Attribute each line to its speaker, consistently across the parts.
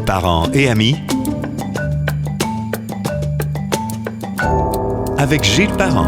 Speaker 1: Parents et amis, avec Gilles Parent.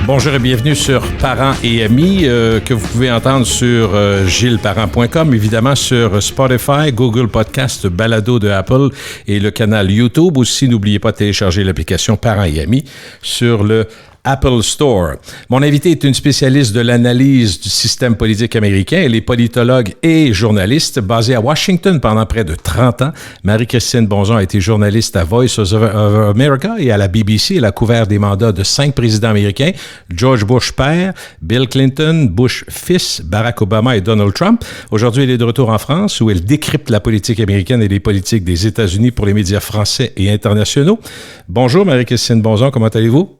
Speaker 2: Bonjour et bienvenue sur Parents et amis, que vous pouvez entendre sur gillesparent.com, évidemment sur Spotify, Google Podcast, Balado de Apple et le canal YouTube. Aussi, n'oubliez pas de télécharger l'application Parents et amis sur le Apple Store. Mon invité est une spécialiste de l'analyse du système politique américain. Elle est politologue et journaliste basée à Washington pendant près de 30 ans. Marie-Christine Bonzon a été journaliste à Voice of America et à la BBC. Elle a couvert des mandats de 5 présidents américains: George Bush père, Bill Clinton, Bush fils, Barack Obama et Donald Trump. Aujourd'hui, elle est de retour en France où elle décrypte la politique américaine et les politiques des États-Unis pour les médias français et internationaux. Bonjour Marie-Christine Bonzon, comment allez-vous?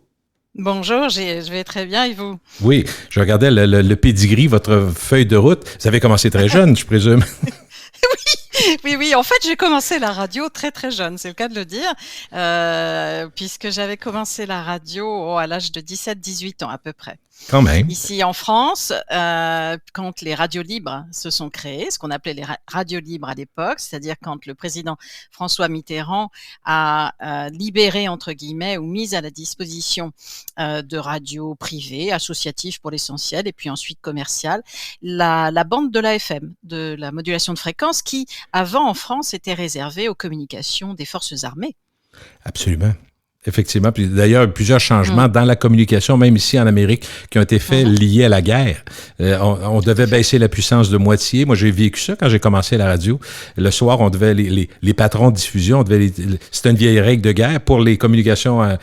Speaker 3: Bonjour, je vais très bien et vous?
Speaker 2: Oui, je regardais le pedigree, votre feuille de route. Vous avez commencé très jeune, je présume.
Speaker 3: Oui. En fait, j'ai commencé la radio très très jeune, c'est le cas de le dire, puisque j'avais commencé la radio à l'âge de 17-18 ans à peu près.
Speaker 2: Quand même.
Speaker 3: Ici en France, quand les radios libres se sont créées, ce qu'on appelait les radios libres à l'époque, c'est-à-dire quand le président François Mitterrand a libéré, entre guillemets, ou mis à la disposition de radios privées, associatives pour l'essentiel, et puis ensuite commerciales, la bande de l'AFM, de la modulation de fréquence, qui avant en France était réservée aux communications des forces armées.
Speaker 2: Absolument. Effectivement. Puis d'ailleurs, plusieurs changements dans la communication, même ici en Amérique, qui ont été faits liés à la guerre. On devait baisser la puissance de moitié. Moi, j'ai vécu ça quand j'ai commencé la radio. Le soir, on devait les patrons de diffusion, c'était une vieille règle de guerre pour les communications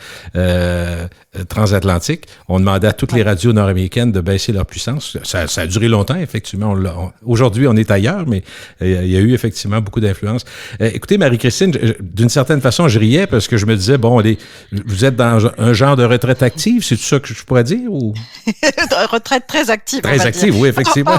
Speaker 2: transatlantiques. On demandait à toutes les radios nord-américaines de baisser leur puissance. Ça a duré longtemps, effectivement. Aujourd'hui, on est ailleurs, mais il y a eu effectivement beaucoup d'influence. Écoutez, Marie-Christine, d'une certaine façon, je riais parce que je me disais, bon, vous êtes dans un genre de retraite active, c'est tout ça que je pourrais dire? Ou?
Speaker 3: Retraite très active.
Speaker 2: Très active,
Speaker 3: dire.
Speaker 2: Oui, effectivement.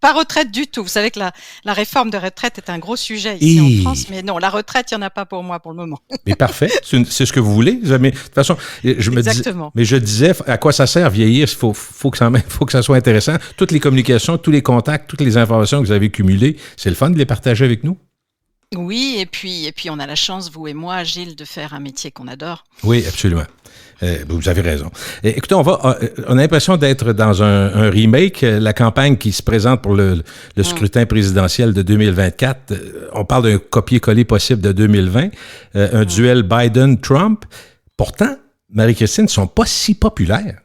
Speaker 3: Pas retraite du tout. Vous savez que la réforme de retraite est un gros sujet ici en France, mais non, la retraite, il n'y en a pas pour moi pour le moment.
Speaker 2: Mais parfait, c'est ce que vous voulez. Mais de toute façon, je disais, à quoi ça sert vieillir? Il faut que ça soit intéressant. Toutes les communications, tous les contacts, toutes les informations que vous avez cumulées, c'est le fun de les partager avec nous?
Speaker 3: Oui, et puis on a la chance, vous et moi, Gilles, de faire un métier qu'on adore.
Speaker 2: Oui, absolument. Vous avez raison. Écoutez, on a l'impression d'être dans un remake, la campagne qui se présente pour le scrutin présidentiel de 2024. On parle d'un copier-coller possible de 2020, un duel Biden-Trump. Pourtant, Marie-Christine, ne sont pas si populaires.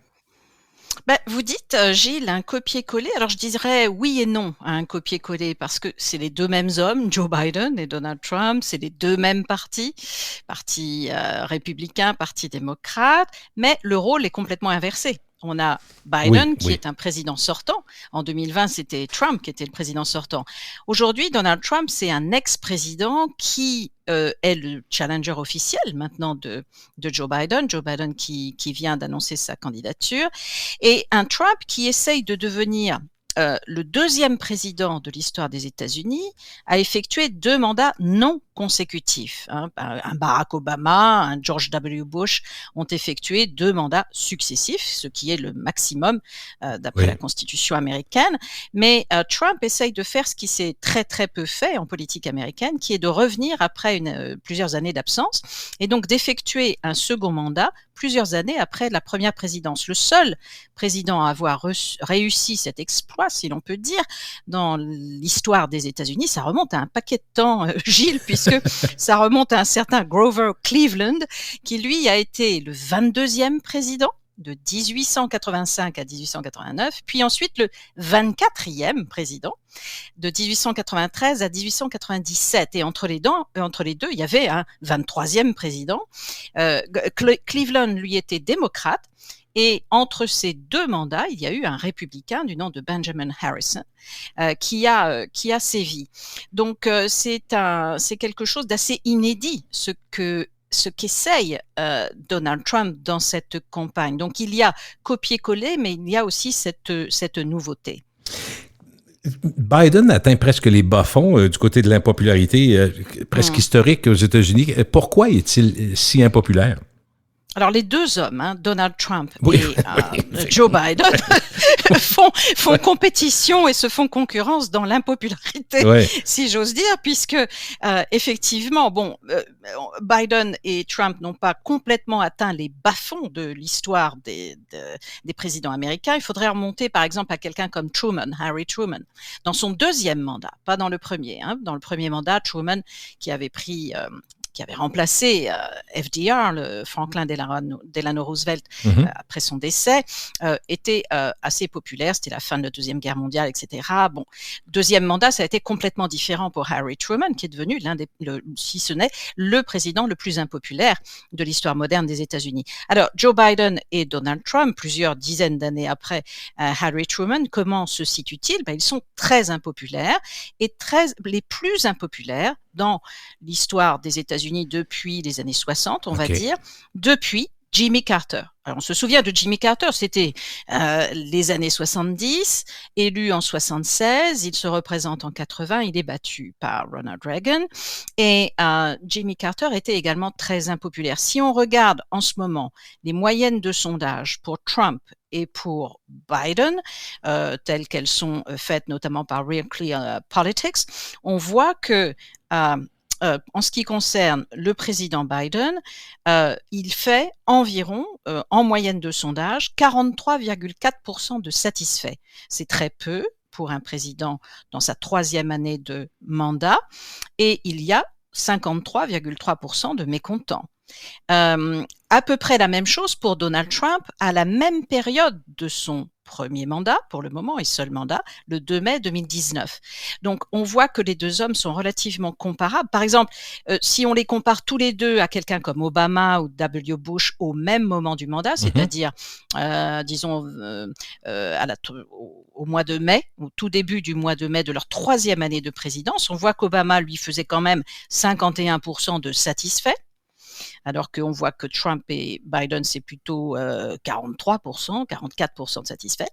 Speaker 3: Vous dites, Gilles, un copier-coller. Alors, je dirais oui et non à un copier-coller parce que c'est les deux mêmes hommes, Joe Biden et Donald Trump, c'est les deux mêmes parti républicain, parti démocrate, mais le rôle est complètement inversé. On a Biden qui est un président sortant. En 2020, c'était Trump qui était le président sortant. Aujourd'hui, Donald Trump, c'est un ex-président qui est le challenger officiel maintenant de Joe Biden. Joe Biden qui vient d'annoncer sa candidature. Et un Trump qui essaye de devenir le deuxième président de l'histoire des États-Unis a effectué 2 mandats non consécutifs. Un Barack Obama, un George W. Bush ont effectué 2 mandats successifs, ce qui est le maximum d'après la Constitution américaine. Mais Trump essaye de faire ce qui s'est très très peu fait en politique américaine, qui est de revenir après plusieurs années d'absence et donc d'effectuer un second mandat plusieurs années après la première présidence. Le seul président à avoir réussi cet exploit, si l'on peut dire, dans l'histoire des États-Unis, ça remonte à un paquet de temps, Gilles, puisque ça remonte à un certain Grover Cleveland, qui lui a été le 22e président de 1885 à 1889, puis ensuite le 24e président de 1893 à 1897. Et entre les deux, il y avait un 23e président. Cleveland, lui, était démocrate. Et entre ces 2 mandats, il y a eu un républicain du nom de Benjamin Harrison qui a sévi. Donc c'est quelque chose d'assez inédit ce qu'essaye Donald Trump dans cette campagne. Donc il y a copier-coller, mais il y a aussi cette nouveauté.
Speaker 2: Biden atteint presque les bas-fonds du côté de l'impopularité presque historique aux États-Unis. Pourquoi est-il si impopulaire?
Speaker 3: Alors, les deux hommes, Donald Trump
Speaker 2: oui,
Speaker 3: et Joe Biden, font compétition et se font concurrence dans l'impopularité, si j'ose dire, puisque effectivement, Biden et Trump n'ont pas complètement atteint les bas-fonds de l'histoire des présidents américains. Il faudrait remonter, par exemple, à quelqu'un comme Harry Truman, dans son deuxième mandat, pas dans le premier. Dans le premier mandat, Truman, qui avait remplacé FDR, le Franklin Delano Roosevelt, après son décès, était assez populaire. C'était la fin de la Deuxième Guerre mondiale, etc. Bon, deuxième mandat, ça a été complètement différent pour Harry Truman, qui est devenu si ce n'est le président le plus impopulaire de l'histoire moderne des États-Unis. Alors, Joe Biden et Donald Trump, plusieurs dizaines d'années après Harry Truman, comment se situent-ils? Ils sont très impopulaires et les plus impopulaires dans l'histoire des États-Unis depuis les années 60, on va dire, depuis Jimmy Carter. Alors, on se souvient de Jimmy Carter, c'était les années 70, élu en 76, il se représente en 80, il est battu par Ronald Reagan, et Jimmy Carter était également très impopulaire. Si on regarde en ce moment les moyennes de sondage pour Trump et pour Biden, telles qu'elles sont faites notamment par Real Clear Politics, on voit que en ce qui concerne le président Biden, il fait environ, en moyenne de sondage, 43,4% de satisfaits. C'est très peu pour un président dans sa troisième année de mandat, et il y a 53,3% de mécontents. À peu près la même chose pour Donald Trump à la même période de son premier mandat, pour le moment, et seul mandat, le 2 mai 2019. Donc, on voit que les deux hommes sont relativement comparables. Par exemple, si on les compare tous les deux à quelqu'un comme Obama ou W. Bush au même moment du mandat, c'est-à-dire, disons, au mois de mai, au tout début du mois de mai de leur troisième année de présidence, on voit qu'Obama, lui, faisait quand même 51% de satisfaits, alors qu'on voit que Trump et Biden, c'est plutôt 43%, 44% de satisfaits.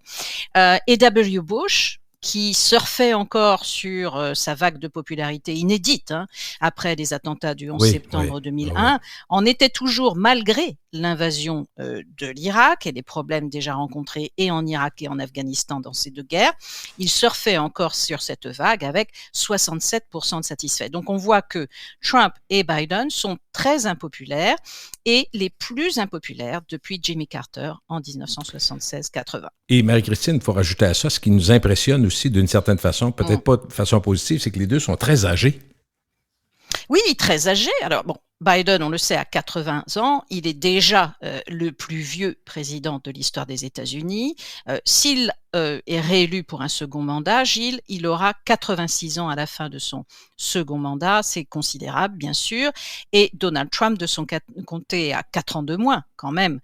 Speaker 3: Et W. Bush, qui surfait encore sur sa vague de popularité inédite après les attentats du 11 septembre 2001, en était toujours, malgré l'invasion de l'Irak et les problèmes déjà rencontrés et en Irak et en Afghanistan dans ces deux guerres, il surfait encore sur cette vague avec 67% de satisfaits. Donc on voit que Trump et Biden sont très impopulaires et les plus impopulaires depuis Jimmy Carter en 1976-80.
Speaker 2: Et Marie-Christine, il faut rajouter à ça, ce qui nous impressionne aussi d'une certaine façon, peut-être pas de façon positive, c'est que les deux sont très âgés.
Speaker 3: Oui, très âgés. Alors bon, Biden, on le sait, a 80 ans. Il est déjà le plus vieux président de l'histoire des États-Unis. S'il est réélu pour un second mandat, Gilles, il aura 86 ans à la fin de son second mandat. C'est considérable, bien sûr. Et Donald Trump, de son côté, a 4 ans de moins quand même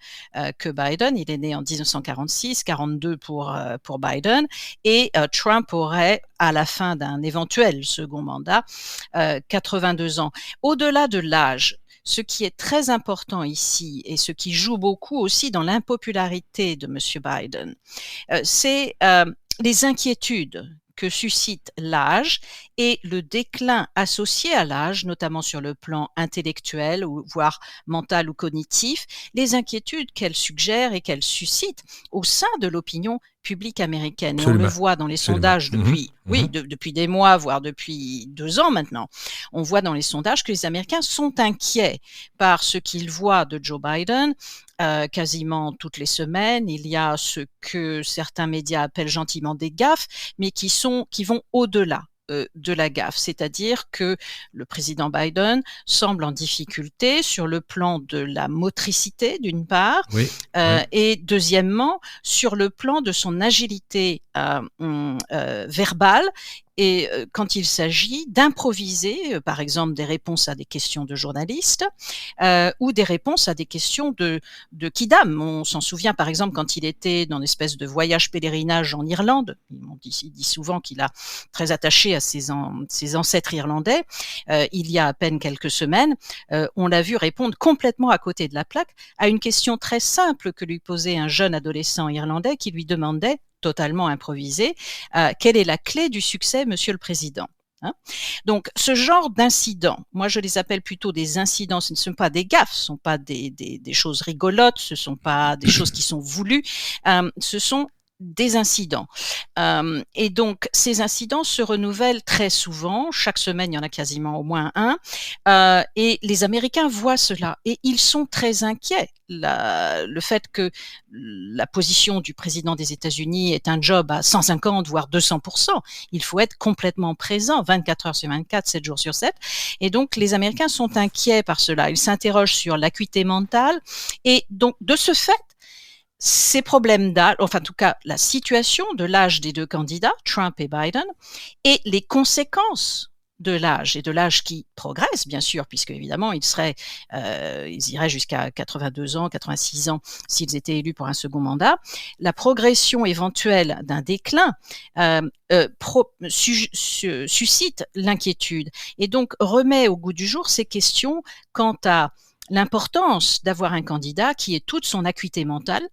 Speaker 3: que Biden. Il est né en 1946, 42 pour Biden. Et Trump aurait, à la fin d'un éventuel second mandat, 82 ans. Au-delà de l'âge, ce qui est très important ici et ce qui joue beaucoup aussi dans l'impopularité de M. Biden, c'est les inquiétudes que suscite l'âge et le déclin associé à l'âge, notamment sur le plan intellectuel ou voire mental ou cognitif, les inquiétudes qu'elle suggère et qu'elle suscite au sein de l'opinion publique américaine.
Speaker 2: Absolument.
Speaker 3: Et on le voit dans les sondages depuis, depuis des mois, voire depuis 2 ans maintenant. On voit dans les sondages que les Américains sont inquiets par ce qu'ils voient de Joe Biden. Quasiment toutes les semaines, il y a ce que certains médias appellent gentiment des gaffes, mais qui vont au-delà de la gaffe, c'est-à-dire que le président Biden semble en difficulté sur le plan de la motricité d'une part, et deuxièmement sur le plan de son agilité verbale. Et quand il s'agit d'improviser, par exemple, des réponses à des questions de journalistes ou des réponses à des questions de kidam. On s'en souvient, par exemple, quand il était dans une espèce de voyage pèlerinage en Irlande. Il dit souvent qu'il a très attaché à ses ancêtres irlandais. Il y a à peine quelques semaines, on l'a vu répondre complètement à côté de la plaque à une question très simple que lui posait un jeune adolescent irlandais qui lui demandait, totalement improvisé, quelle est la clé du succès, Monsieur le Président ? Hein. Donc, ce genre d'incidents, moi je les appelle plutôt des incidents, ce ne sont pas des gaffes, ce ne sont pas des choses rigolotes, ce ne sont pas des choses qui sont voulues, ce sont des incidents. Et donc, ces incidents se renouvellent très souvent. Chaque semaine, il y en a quasiment au moins un. Et les Américains voient cela et ils sont très inquiets. Le fait que la position du président des États-Unis est un job à 150 voire 200%, il faut être complètement présent 24 heures sur 24, 7 jours sur 7. Et donc, les Américains sont inquiets par cela. Ils s'interrogent sur l'acuité mentale. Et donc, de ce fait, ces problèmes d'âge, enfin en tout cas la situation de l'âge des deux candidats, Trump et Biden, et les conséquences de l'âge, et de l'âge qui progresse bien sûr, puisque évidemment ils iraient jusqu'à 82 ans, 86 ans s'ils étaient élus pour un second mandat, la progression éventuelle d'un déclin suscite l'inquiétude et donc remet au goût du jour ces questions quant à l'importance d'avoir un candidat qui ait toute son acuité mentale,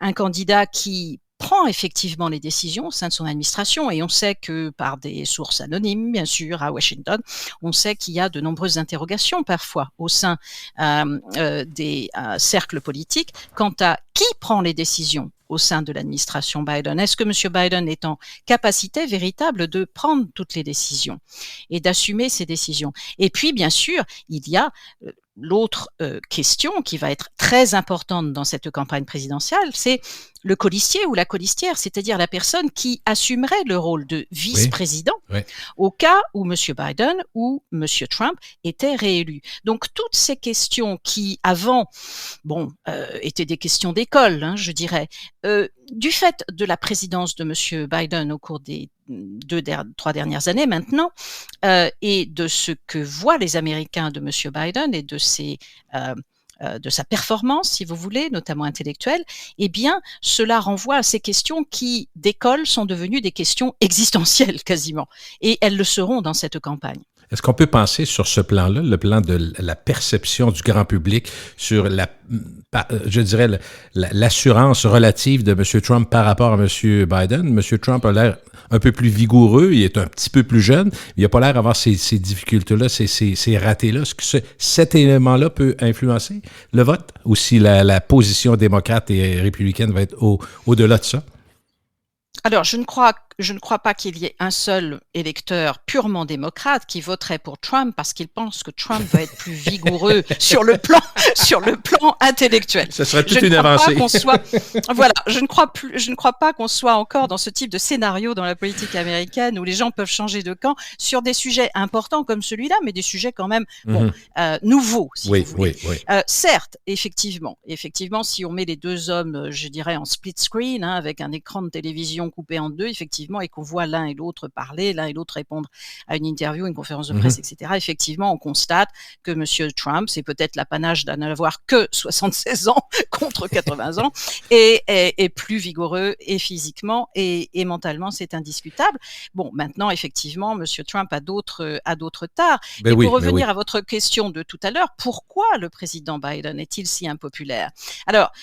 Speaker 3: un candidat qui prend effectivement les décisions au sein de son administration, et on sait que par des sources anonymes, bien sûr, à Washington, on sait qu'il y a de nombreuses interrogations parfois au sein des cercles politiques quant à qui prend les décisions au sein de l'administration Biden. Est-ce que M. Biden est en capacité véritable de prendre toutes les décisions et d'assumer ces décisions? Et puis, bien sûr, il y a l'autre question qui va être très importante dans cette campagne présidentielle, c'est le colistier ou la colistière, c'est-à-dire la personne qui assumerait le rôle de vice-président au cas où M. Biden ou M. Trump étaient réélus. Donc, toutes ces questions qui, avant, étaient des questions d'école, hein, je dirais, du fait de la présidence de M. Biden au cours des 3 dernières années maintenant, et de ce que voient les Américains de M. Biden et de sa performance, si vous voulez, notamment intellectuelle, eh bien, cela renvoie à ces questions qui, d'école, sont devenues des questions existentielles quasiment. Et elles le seront dans cette campagne.
Speaker 2: Est-ce qu'on peut penser sur ce plan-là, le plan de la perception du grand public sur l'assurance relative de M. Trump par rapport à M. Biden? M. Trump a l'air un peu plus vigoureux, il est un petit peu plus jeune, il n'a pas l'air d'avoir ces difficultés-là, ces ratés-là. Est-ce que cet élément-là peut influencer le vote? Ou si la position démocrate et républicaine va être au-delà de ça?
Speaker 3: Alors, je ne crois pas qu'il y ait un seul électeur purement démocrate qui voterait pour Trump parce qu'il pense que Trump va être plus vigoureux sur le plan intellectuel.
Speaker 2: Ce serait toute une avancée.
Speaker 3: Je ne crois pas qu'on soit encore dans ce type de scénario dans la politique américaine où les gens peuvent changer de camp sur des sujets importants comme celui-là, mais des sujets quand même nouveaux, si vous voulez. Oui. Certes, effectivement, si on met les deux hommes, je dirais, en split screen, hein, avec un écran de télévision coupé en deux, effectivement, et qu'on voit l'un et l'autre parler, l'un et l'autre répondre à une interview, une conférence de presse, etc. Effectivement, on constate que M. Trump, c'est peut-être l'apanage d'en avoir que 76 ans contre 80 ans, et est plus vigoureux et physiquement et mentalement, c'est indiscutable. Bon, maintenant, effectivement, M. Trump a d'autres tares. Pour revenir à votre question de tout à l'heure, pourquoi le président Biden est-il si impopulaire? Alors,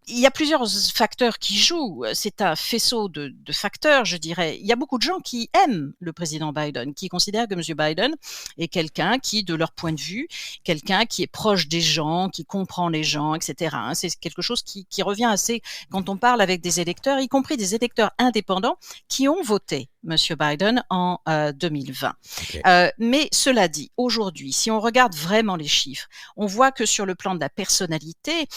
Speaker 3: il y a plusieurs facteurs qui jouent. C'est un faisceau de facteurs, je dirais. Il y a beaucoup de gens qui aiment le président Biden, qui considèrent que M. Biden est quelqu'un qui, de leur point de vue, quelqu'un qui est proche des gens, qui comprend les gens, etc. C'est quelque chose qui revient assez quand on parle avec des électeurs, y compris des électeurs indépendants qui ont voté M. Biden en 2020. Okay. Mais cela dit, aujourd'hui, si on regarde vraiment les chiffres, on voit que sur le plan de la personnalité,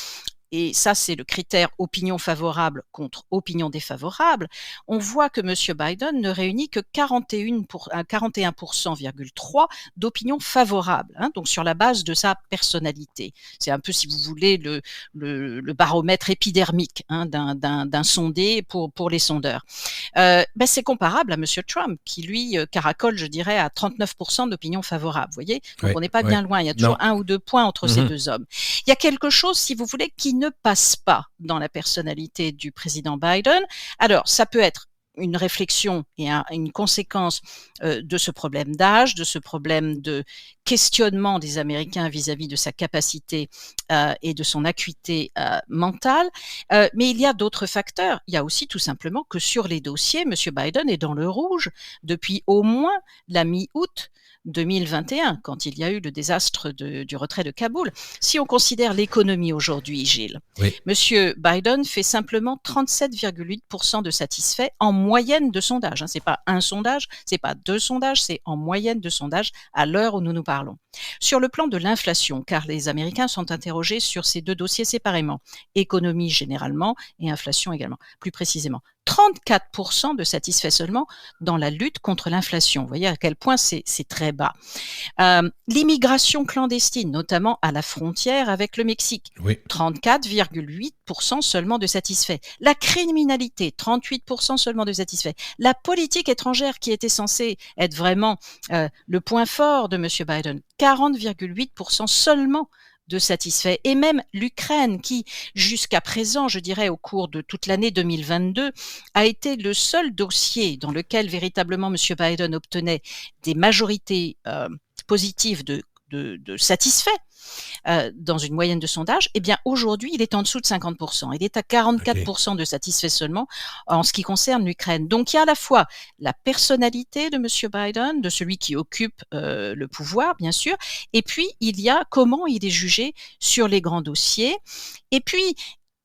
Speaker 3: et ça c'est le critère opinion favorable contre opinion défavorable, on voit que M. Biden ne réunit que 41,3% d'opinion favorable, hein, donc sur la base de sa personnalité. C'est un peu, si vous voulez, le baromètre épidermique, hein, d'un sondé pour les sondeurs. C'est comparable à M. Trump, qui lui caracole, je dirais, à 39% d'opinion favorable. Vous voyez, donc on n'est pas bien loin, il y a toujours 1 ou 2 points entre ces deux hommes. Il y a quelque chose, si vous voulez, qui ne passe pas dans la personnalité du président Biden. Alors, ça peut être une réflexion et une conséquence de ce problème d'âge, de ce problème de questionnement des Américains vis-à-vis de sa capacité et de son acuité mentale. Mais il y a d'autres facteurs. Il y a aussi tout simplement que sur les dossiers, M. Biden est dans le rouge depuis au moins la mi-août 2021, quand il y a eu le désastre du retrait de Kaboul. Si on considère l'économie aujourd'hui, Gilles,
Speaker 2: Oui.
Speaker 3: M. Biden fait simplement 37,8% de satisfaits en moyenne de sondage. C'est pas un sondage, c'est pas deux sondages, c'est en moyenne de sondage à l'heure où nous parlons. Sur le plan de l'inflation, car les Américains sont interrogés sur ces deux dossiers séparément, économie généralement et inflation également, plus précisément. 34% de satisfaits seulement dans la lutte contre l'inflation. Vous voyez à quel point c'est très bas. L'immigration clandestine, notamment à la frontière avec le Mexique,
Speaker 2: Oui.
Speaker 3: 34,8% seulement de satisfaits. La criminalité, 38% seulement de satisfaits. La politique étrangère qui était censée être vraiment le point fort de M. Biden, 40,8% seulement de satisfaits. Et même l'Ukraine, qui jusqu'à présent, je dirais au cours de toute l'année 2022, a été le seul dossier dans lequel véritablement M. Biden obtenait des majorités positives de satisfaits dans une moyenne de sondage, eh bien aujourd'hui il est en dessous de 50%. Il est à 44% de satisfaits seulement en ce qui concerne l'Ukraine. Donc il y a à la fois la personnalité de M. Biden, de celui qui occupe le pouvoir bien sûr, et puis il y a comment il est jugé sur les grands dossiers. Et puis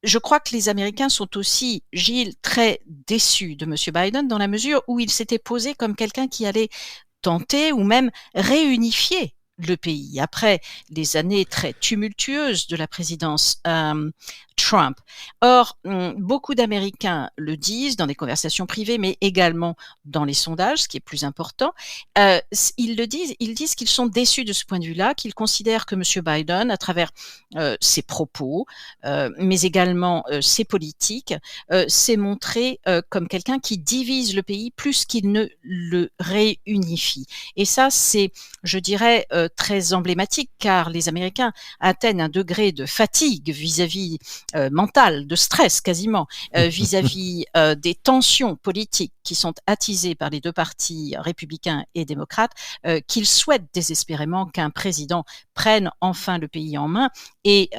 Speaker 3: je crois que les Américains sont aussi, Gilles, très déçus de M. Biden dans la mesure où il s'était posé comme quelqu'un qui allait tenter ou même réunifier le pays après les années très tumultueuses de la présidence Trump. Or, beaucoup d'Américains le disent dans des conversations privées, mais également dans les sondages, ce qui est plus important. Ils disent qu'ils sont déçus de ce point de vue-là, qu'ils considèrent que M. Biden, à travers ses propos, mais également ses politiques, s'est montré comme quelqu'un qui divise le pays plus qu'il ne le réunifie. Et ça, c'est, je dirais, très emblématique, car les Américains atteignent un degré de fatigue vis-à-vis mentale, de stress quasiment, vis-à-vis des tensions politiques qui sont attisées par les deux partis républicains et démocrates, qu'ils souhaitent désespérément qu'un président prenne enfin le pays en main et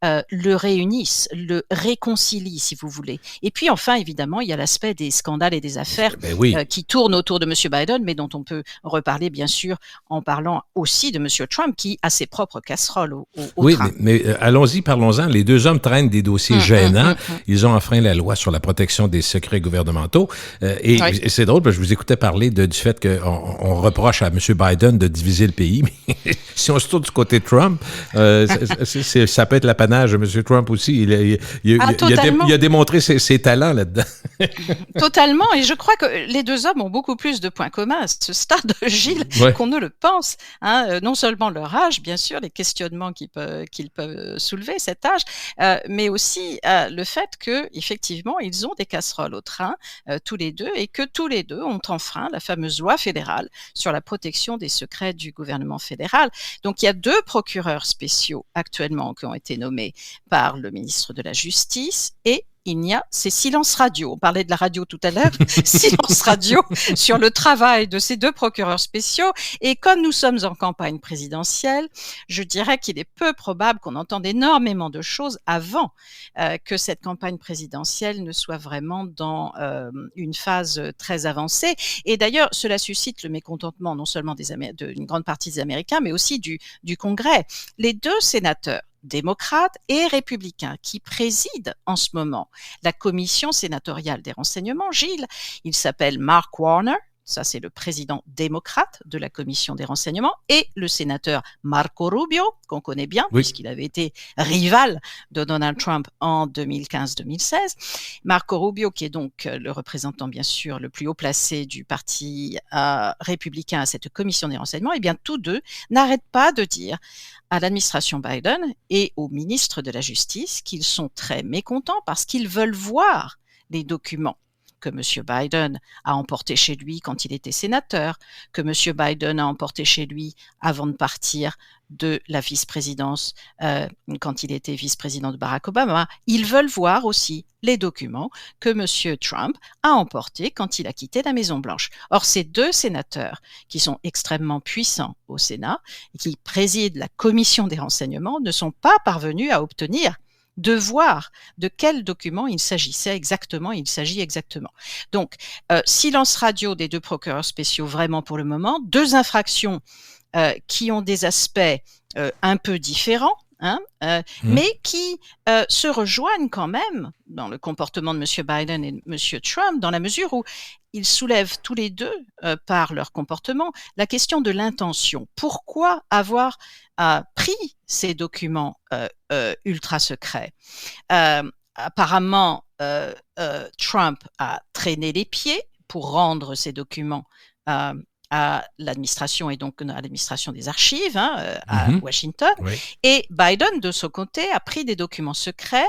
Speaker 3: le réunisse, le réconcilie, si vous voulez. Et puis enfin, évidemment, il y a l'aspect des scandales et des affaires qui tournent autour de M. Biden, mais dont on peut reparler, bien sûr, en parlant aussi de M. Trump, qui a ses propres casseroles au train.
Speaker 2: Mais allons-y, parlons-en. Les deux hommes traînent des dossiers gênants. Ils ont enfreint la loi sur la protection des secrets gouvernementaux. Et c'est drôle, parce que je vous écoutais parler du fait qu'on reproche à M. Biden de diviser le pays. Mais si on se tourne du côté de Trump, ça peut être l'apanage de M. Trump aussi. Il a démontré ses talents là-dedans.
Speaker 3: Totalement. Et je crois que les deux hommes ont beaucoup plus de points communs à ce stade, Gilles, qu'on ne le pense. Non seulement leur âge, bien sûr, les questionnements qu'ils peuvent soulever, cet âge, mais aussi le fait qu'effectivement, ils ont des casseroles au train, tous les deux, et que tous les deux ont enfreint la fameuse loi fédérale sur la protection des secrets du gouvernement fédéral. Donc, il y a deux procureurs spéciaux actuellement qui ont été nommés par le ministre de la Justice et c'est silence radio. On parlait de la radio tout à l'heure, silence radio sur le travail de ces deux procureurs spéciaux. Et comme nous sommes en campagne présidentielle, je dirais qu'il est peu probable qu'on entende énormément de choses avant que cette campagne présidentielle ne soit vraiment dans une phase très avancée. Et d'ailleurs, cela suscite le mécontentement non seulement d'une grande partie des Américains, mais aussi du Congrès. Les deux sénateurs démocrates et républicains qui président en ce moment la commission sénatoriale des renseignements, Gilles. Il s'appelle Mark Warner, ça c'est le président démocrate de la commission des renseignements, et le sénateur Marco Rubio, qu'on connaît bien, puisqu'il avait été rival de Donald Trump en 2015-2016. Marco Rubio, qui est donc le représentant, bien sûr, le plus haut placé du parti républicain à cette commission des renseignements, et bien tous deux n'arrêtent pas de dire à l'administration Biden et au ministre de la Justice qu'ils sont très mécontents parce qu'ils veulent voir les documents que M. Biden a emporté chez lui quand il était sénateur, que M. Biden a emporté chez lui avant de partir de la vice-présidence quand il était vice-président de Barack Obama. Ils veulent voir aussi les documents que M. Trump a emportés quand il a quitté la Maison-Blanche. Or, ces deux sénateurs qui sont extrêmement puissants au Sénat et qui président la commission des renseignements ne sont pas parvenus à obtenir de voir de quel document il s'agit exactement. Donc, silence radio des deux procureurs spéciaux vraiment pour le moment, deux infractions qui ont des aspects un peu différents, mais qui se rejoignent quand même dans le comportement de M. Biden et de M. Trump, dans la mesure où ils soulèvent tous les deux, par leur comportement, la question de l'intention. Pourquoi avoir pris ces documents ultra secrets? Apparemment, Trump a traîné les pieds pour rendre ces documents à l'administration et donc à l'administration des archives à Washington. Oui. Et Biden, de son côté, a pris des documents secrets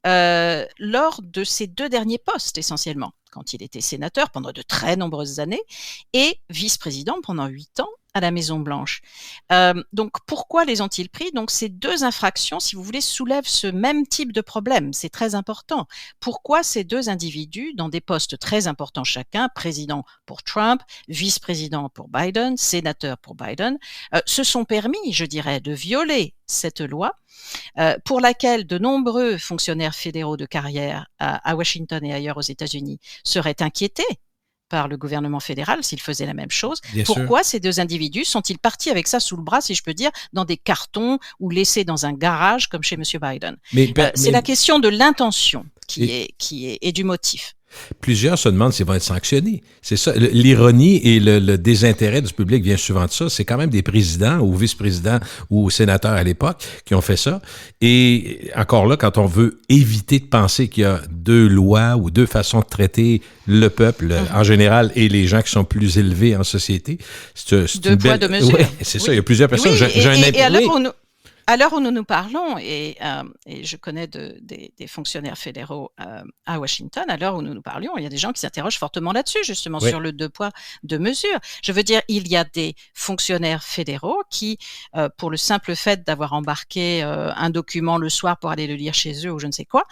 Speaker 3: lors de ses deux derniers postes essentiellement, quand il était sénateur pendant de très nombreuses années et vice-président pendant 8 ans à la Maison-Blanche. Donc, pourquoi les ont-ils pris? Donc, ces deux infractions, si vous voulez, soulèvent ce même type de problème. C'est très important. Pourquoi ces deux individus, dans des postes très importants chacun, président pour Trump, vice-président pour Biden, sénateur pour Biden, se sont permis, je dirais, de violer cette loi pour laquelle de nombreux fonctionnaires fédéraux de carrière à Washington et ailleurs aux États-Unis seraient inquiétés par le gouvernement fédéral s'il faisait la même chose. Bien Pourquoi sûr. Ces deux individus sont-ils partis avec ça sous le bras, si je peux dire, dans des cartons ou laissés dans un garage comme chez M. Biden? C'est la question de l'intention et du motif.
Speaker 2: Plusieurs se demandent s'ils vont être sanctionnés. C'est ça. L'ironie et le désintérêt du public vient souvent de ça. C'est quand même des présidents ou vice-présidents ou sénateurs à l'époque qui ont fait ça. Et encore là, quand on veut éviter de penser qu'il y a deux lois ou deux façons de traiter le peuple en général et les gens qui sont plus élevés en société, c'est
Speaker 3: deux poids, deux mesures.
Speaker 2: Oui, c'est ça. Il y a plusieurs personnes.
Speaker 3: Oui, à l'heure où nous nous parlons, et je connais des fonctionnaires fédéraux à Washington, à l'heure où nous nous parlions, il y a des gens qui s'interrogent fortement là-dessus, justement, sur le deux poids, deux mesures. Je veux dire, il y a des fonctionnaires fédéraux qui, pour le simple fait d'avoir embarqué un document le soir pour aller le lire chez eux ou je ne sais quoi,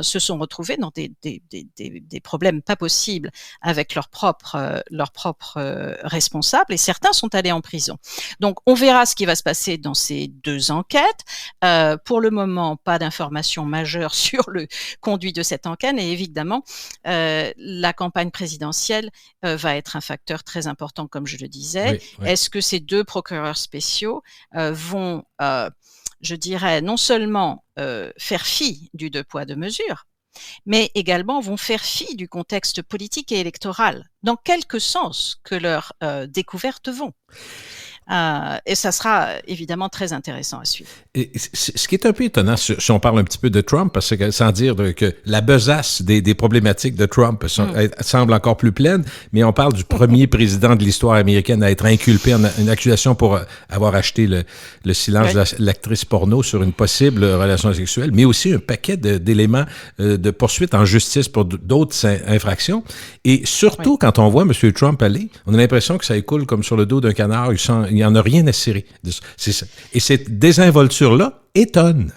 Speaker 3: se sont retrouvés dans des problèmes pas possibles avec leurs propres responsables, et certains sont allés en prison. Donc, on verra ce qui va se passer dans ces 2 ans. Enquête. Pour le moment, pas d'informations majeures sur le conduit de cette enquête et évidemment, la campagne présidentielle va être un facteur très important, comme je le disais. Oui. Est-ce que ces deux procureurs spéciaux vont, je dirais, non seulement faire fi du deux poids, deux mesures, mais également vont faire fi du contexte politique et électoral, dans quelque sens que leurs découvertes vont. Et ça sera évidemment très intéressant à suivre.
Speaker 2: Et ce qui est un peu étonnant, si on parle un petit peu de Trump, parce que sans dire que la besace des problématiques de Trump semble encore plus pleine, mais on parle du premier président de l'histoire américaine à être inculpé en une accusation pour avoir acheté le silence de l'actrice porno sur une possible relation sexuelle, mais aussi un paquet d'éléments de poursuite en justice pour d'autres infractions. Et surtout, quand on voit M. Trump aller, on a l'impression que ça écoule comme sur le dos d'un canard, il n'y en a rien à cirer. C'est ça. Et cette désinvolture-là étonne.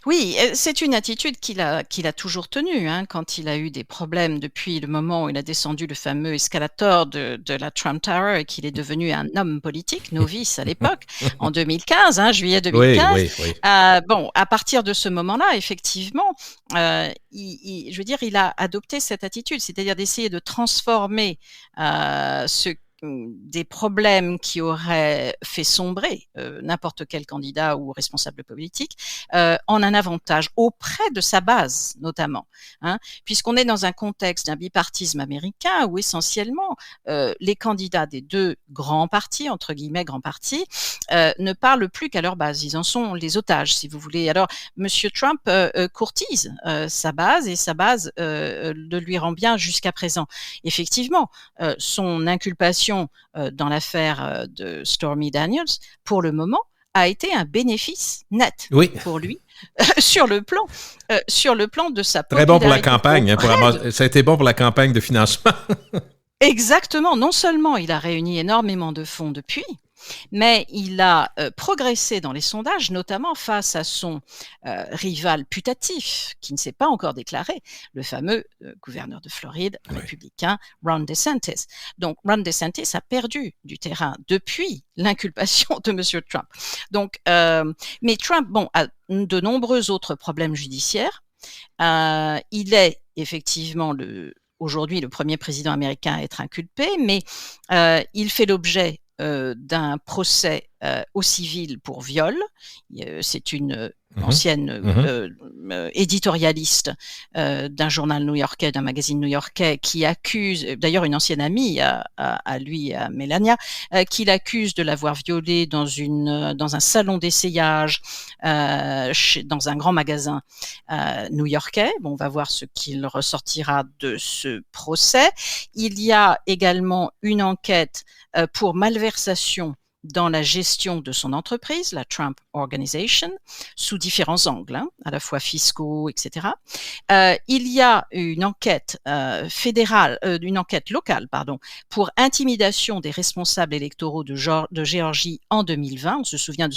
Speaker 3: Oui, c'est une attitude qu'il a toujours tenue, quand il a eu des problèmes depuis le moment où il a descendu le fameux escalator de la Trump Tower et qu'il est devenu un homme politique, novice à l'époque, en 2015, juillet 2015. Oui. Bon, à partir de ce moment-là, effectivement, je veux dire, il a adopté cette attitude, c'est-à-dire d'essayer de transformer des problèmes qui auraient fait sombrer n'importe quel candidat ou responsable politique en un avantage auprès de sa base notamment, puisqu'on est dans un contexte d'un bipartisme américain où essentiellement les candidats des deux grands partis, entre guillemets grands partis, ne parlent plus qu'à leur base, ils en sont les otages si vous voulez. Alors Monsieur Trump courtise sa base et sa base le lui rend bien jusqu'à présent. Effectivement, son inculpation dans l'affaire de Stormy Daniels, pour le moment, a été un bénéfice net pour lui, sur le plan de sa
Speaker 2: Très bon pour la
Speaker 3: popularité
Speaker 2: campagne. Ça a été bon pour la campagne de financement.
Speaker 3: Exactement. Non seulement il a réuni énormément de fonds depuis, mais il a progressé dans les sondages, notamment face à son rival putatif, qui ne s'est pas encore déclaré, le fameux gouverneur de Floride, républicain Ron DeSantis. Donc, Ron DeSantis a perdu du terrain depuis l'inculpation de M. Trump. Donc, mais Trump, a de nombreux autres problèmes judiciaires. Il est effectivement aujourd'hui le premier président américain à être inculpé, mais il fait l'objet d'un procès au civil pour viol. C'est une ancienne éditorialiste d'un journal new-yorkais, d'un magazine new-yorkais, qui accuse, d'ailleurs une ancienne amie à lui, à Melania, qui l'accuse de l'avoir violée dans un salon d'essayage dans un grand magasin new-yorkais. Bon, on va voir ce qu'il ressortira de ce procès. Il y a également une enquête pour malversation dans la gestion de son entreprise, la Trump Organization, sous différents angles, à la fois fiscaux, etc. Il y a une enquête locale, pour intimidation des responsables électoraux de Géorgie en 2020. On se souvient de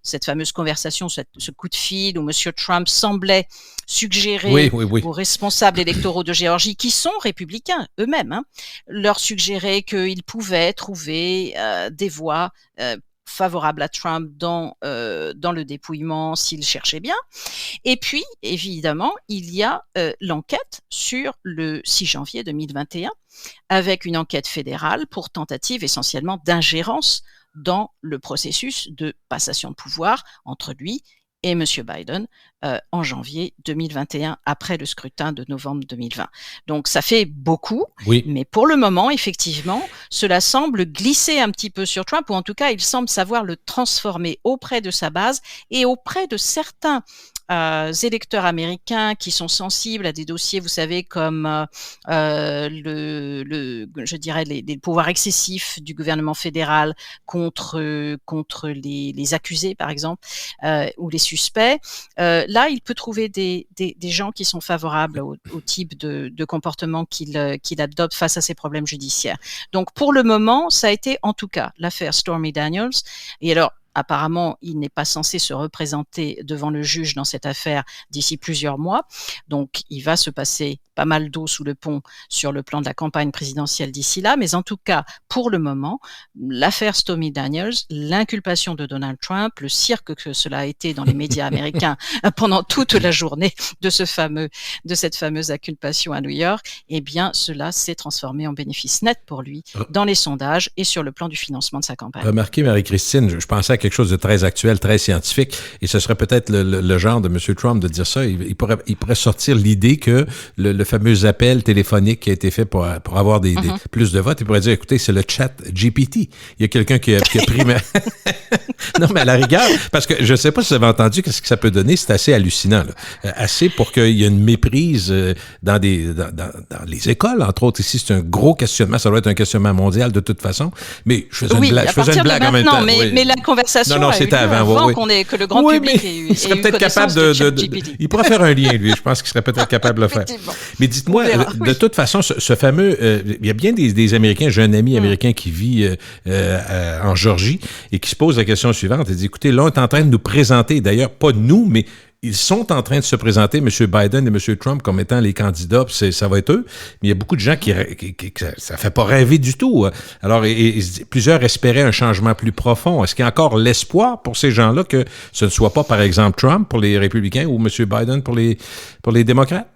Speaker 3: cette fameuse conversation, ce coup de fil où M. Trump semblait suggérer aux responsables électoraux de Géorgie, qui sont républicains eux-mêmes, leur suggérer qu'ils pouvaient trouver des voix favorable à Trump dans le dépouillement s'il cherchait bien. Et puis, évidemment, il y a l'enquête sur le 6 janvier 2021, avec une enquête fédérale pour tentative essentiellement d'ingérence dans le processus de passation de pouvoir entre lui et M. Biden en janvier 2021, après le scrutin de novembre 2020. Donc, ça fait beaucoup, mais pour le moment, effectivement, cela semble glisser un petit peu sur Trump, ou en tout cas, il semble savoir le transformer auprès de sa base et auprès de certains électeurs américains qui sont sensibles à des dossiers, vous savez, comme je dirais les pouvoirs excessifs du gouvernement fédéral contre les accusés, par exemple, ou les suspects. Là, il peut trouver des gens qui sont favorables au type de comportement qu'il adopte face à ces problèmes judiciaires. Donc, pour le moment, ça a été en tout cas l'affaire Stormy Daniels. Et alors, apparemment, il n'est pas censé se représenter devant le juge dans cette affaire d'ici plusieurs mois. Donc, il va se passer pas mal d'eau sous le pont sur le plan de la campagne présidentielle d'ici là. Mais en tout cas, pour le moment, l'affaire Stormy Daniels, l'inculpation de Donald Trump, le cirque que cela a été dans les médias américains pendant toute la journée de cette fameuse inculpation à New York, eh bien, cela s'est transformé en bénéfice net pour lui dans les sondages et sur le plan du financement de sa campagne.
Speaker 2: Remarquez, Marie-Christine, je pensais à quelque chose de très actuel, très scientifique, et ce serait peut-être le genre de M. Trump de dire ça. Il pourrait sortir l'idée que le fameux appel téléphonique qui a été fait pour avoir plus de votes, il pourrait dire, écoutez, c'est le chat GPT. Il y a quelqu'un qui a pris... Non, mais à la rigueur, parce que je ne sais pas si vous avez entendu qu'est-ce que ça peut donner, c'est assez hallucinant. Assez pour qu'il y ait une méprise dans les écoles, entre autres. Ici, c'est un gros questionnement. Ça doit être un questionnement mondial de toute façon. Mais je faisais une blague en même temps.
Speaker 3: Mais la conversation
Speaker 2: c'était avant
Speaker 3: que le grand public ait eu.
Speaker 2: Il serait peut-être capable il pourrait faire un lien, lui. Je pense qu'il serait peut-être capable de le faire. Mais dites-moi, de toute façon, ce fameux... il y a bien des Américains, j'ai un ami américain qui vit en Georgie et qui se pose la question suivante. Il dit, écoutez, là, on est en train de nous présenter, d'ailleurs, pas nous, mais ils sont en train de se présenter, M. Biden et M. Trump, comme étant les candidats, puis ça va être eux. Mais il y a beaucoup de gens qui ça fait pas rêver du tout. Alors, plusieurs espéraient un changement plus profond. Est-ce qu'il y a encore l'espoir pour ces gens-là que ce ne soit pas, par exemple, Trump pour les républicains ou M. Biden pour les démocrates?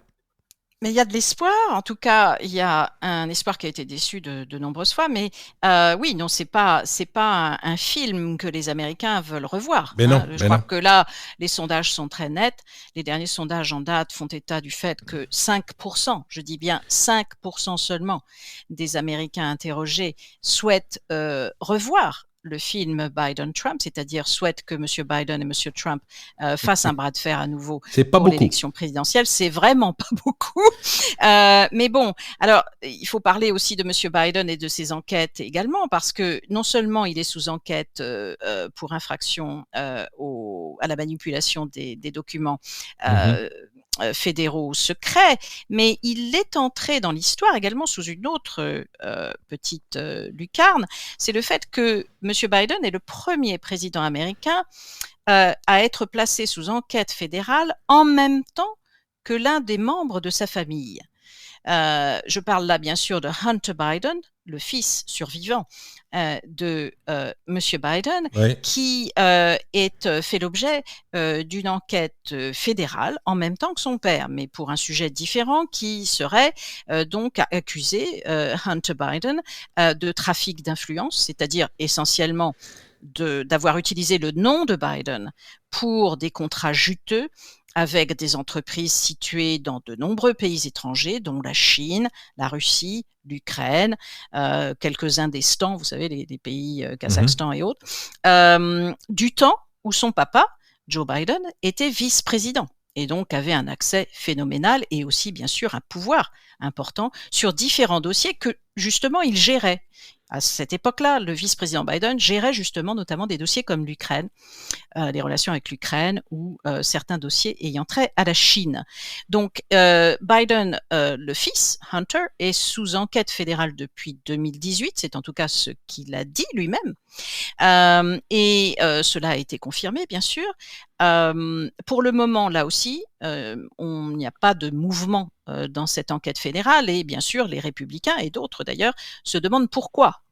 Speaker 3: Mais il y a de l'espoir. En tout cas, il y a un espoir qui a été déçu de nombreuses fois. Mais oui, non, c'est pas un film que les Américains veulent revoir.
Speaker 2: Mais non,
Speaker 3: je crois que là, les sondages sont très nets. Les derniers sondages en date font état du fait que 5%, je dis bien 5% seulement, des Américains interrogés souhaitent revoir le film Biden-Trump, c'est-à-dire souhaite que M. Biden et M. Trump fassent un bras de fer à nouveau pour l'élection présidentielle. C'est vraiment pas beaucoup. Mais bon, alors il faut parler aussi de M. Biden et de ses enquêtes également, parce que non seulement il est sous enquête pour infraction à la manipulation des documents fédéraux secrets, mais il est entré dans l'histoire également sous une autre petite lucarne. C'est le fait que M. Biden est le premier président américain à être placé sous enquête fédérale en même temps que l'un des membres de sa famille. Je parle là bien sûr de Hunter Biden, le fils survivant de Monsieur Biden, qui fait l'objet d'une enquête fédérale en même temps que son père, mais pour un sujet différent, qui serait donc accusé Hunter Biden de trafic d'influence, c'est-à-dire essentiellement d'avoir utilisé le nom de Biden pour des contrats juteux avec des entreprises situées dans de nombreux pays étrangers, dont la Chine, la Russie, l'Ukraine, quelques-uns des stans, vous savez, les pays Kazakhstan et autres, du temps où son papa, Joe Biden, était vice-président et donc avait un accès phénoménal et aussi, bien sûr, un pouvoir important sur différents dossiers que, justement, il gérait. À cette époque-là, le vice-président Biden gérait justement notamment des dossiers comme l'Ukraine, les relations avec l'Ukraine ou certains dossiers ayant trait à la Chine. Donc, Biden, le fils, Hunter, est sous enquête fédérale depuis 2018, c'est en tout cas ce qu'il a dit lui-même, et cela a été confirmé, bien sûr. Pour le moment, là aussi, il n'y a pas de mouvement dans cette enquête fédérale et bien sûr, les républicains et d'autres d'ailleurs se demandent pourquoi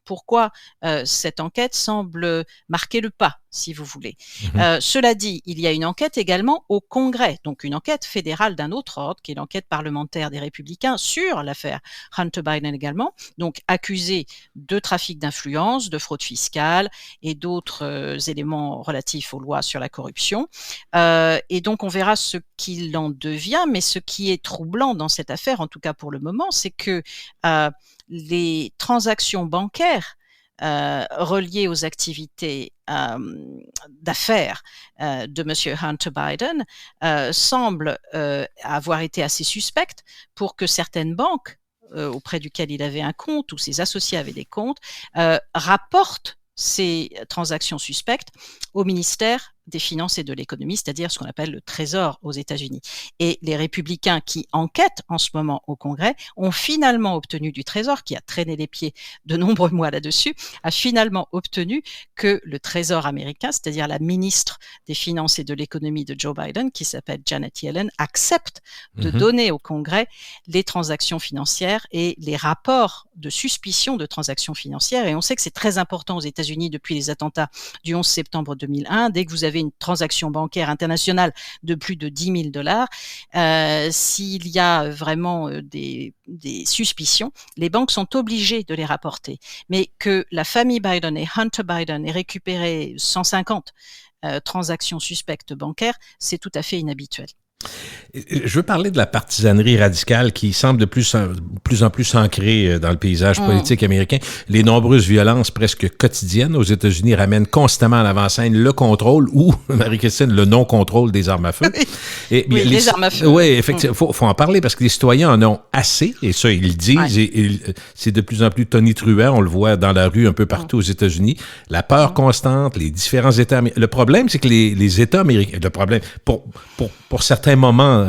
Speaker 3: cette enquête semble marquer le pas, si vous voulez. Cela dit, il y a une enquête également au Congrès, donc une enquête fédérale d'un autre ordre, qui est l'enquête parlementaire des Républicains sur l'affaire Hunter Biden également, donc accusé de trafic d'influence, de fraude fiscale et d'autres éléments relatifs aux lois sur la corruption. Et donc, on verra ce qu'il en devient, mais ce qui est troublant dans cette affaire, en tout cas pour le moment, c'est que les transactions bancaires reliées aux activités d'affaires de M. Hunter Biden semblent avoir été assez suspectes pour que certaines banques auprès duquel il avait un compte ou ses associés avaient des comptes, rapportent ces transactions suspectes au ministère des Finances et de l'Économie, c'est-à-dire ce qu'on appelle le Trésor aux États-Unis. Et les républicains qui enquêtent en ce moment au Congrès ont finalement obtenu du Trésor, qui a traîné les pieds de nombreux mois là-dessus, a finalement obtenu que le Trésor américain, c'est-à-dire la ministre des Finances et de l'Économie de Joe Biden, qui s'appelle Janet Yellen, accepte de donner au Congrès les transactions financières et les rapports de suspicion de transactions financières. Et on sait que c'est très important aux États-Unis depuis les attentats du 11 septembre 2001. Dès que vous avez une transaction bancaire internationale de plus de $10 000, s'il y a vraiment des suspicions, les banques sont obligées de les rapporter. Mais que la famille Biden et Hunter Biden aient récupéré 150 transactions suspectes bancaires, c'est tout à fait inhabituel.
Speaker 2: Je veux parler de la partisanerie radicale qui semble de plus en plus ancrée dans le paysage politique américain. Les nombreuses violences presque quotidiennes aux États-Unis ramènent constamment à l'avant-scène le contrôle ou, Marie-Christine, le non-contrôle des armes à feu. Et
Speaker 3: oui, les armes à feu.
Speaker 2: Oui, effectivement. Faut en parler parce que les citoyens en ont assez, et ça, ils le disent, et c'est de plus en plus tonitruant. On le voit dans la rue un peu partout aux États-Unis. La peur constante, les différents États. Le problème, c'est que les États américains, le problème, pour certains moments,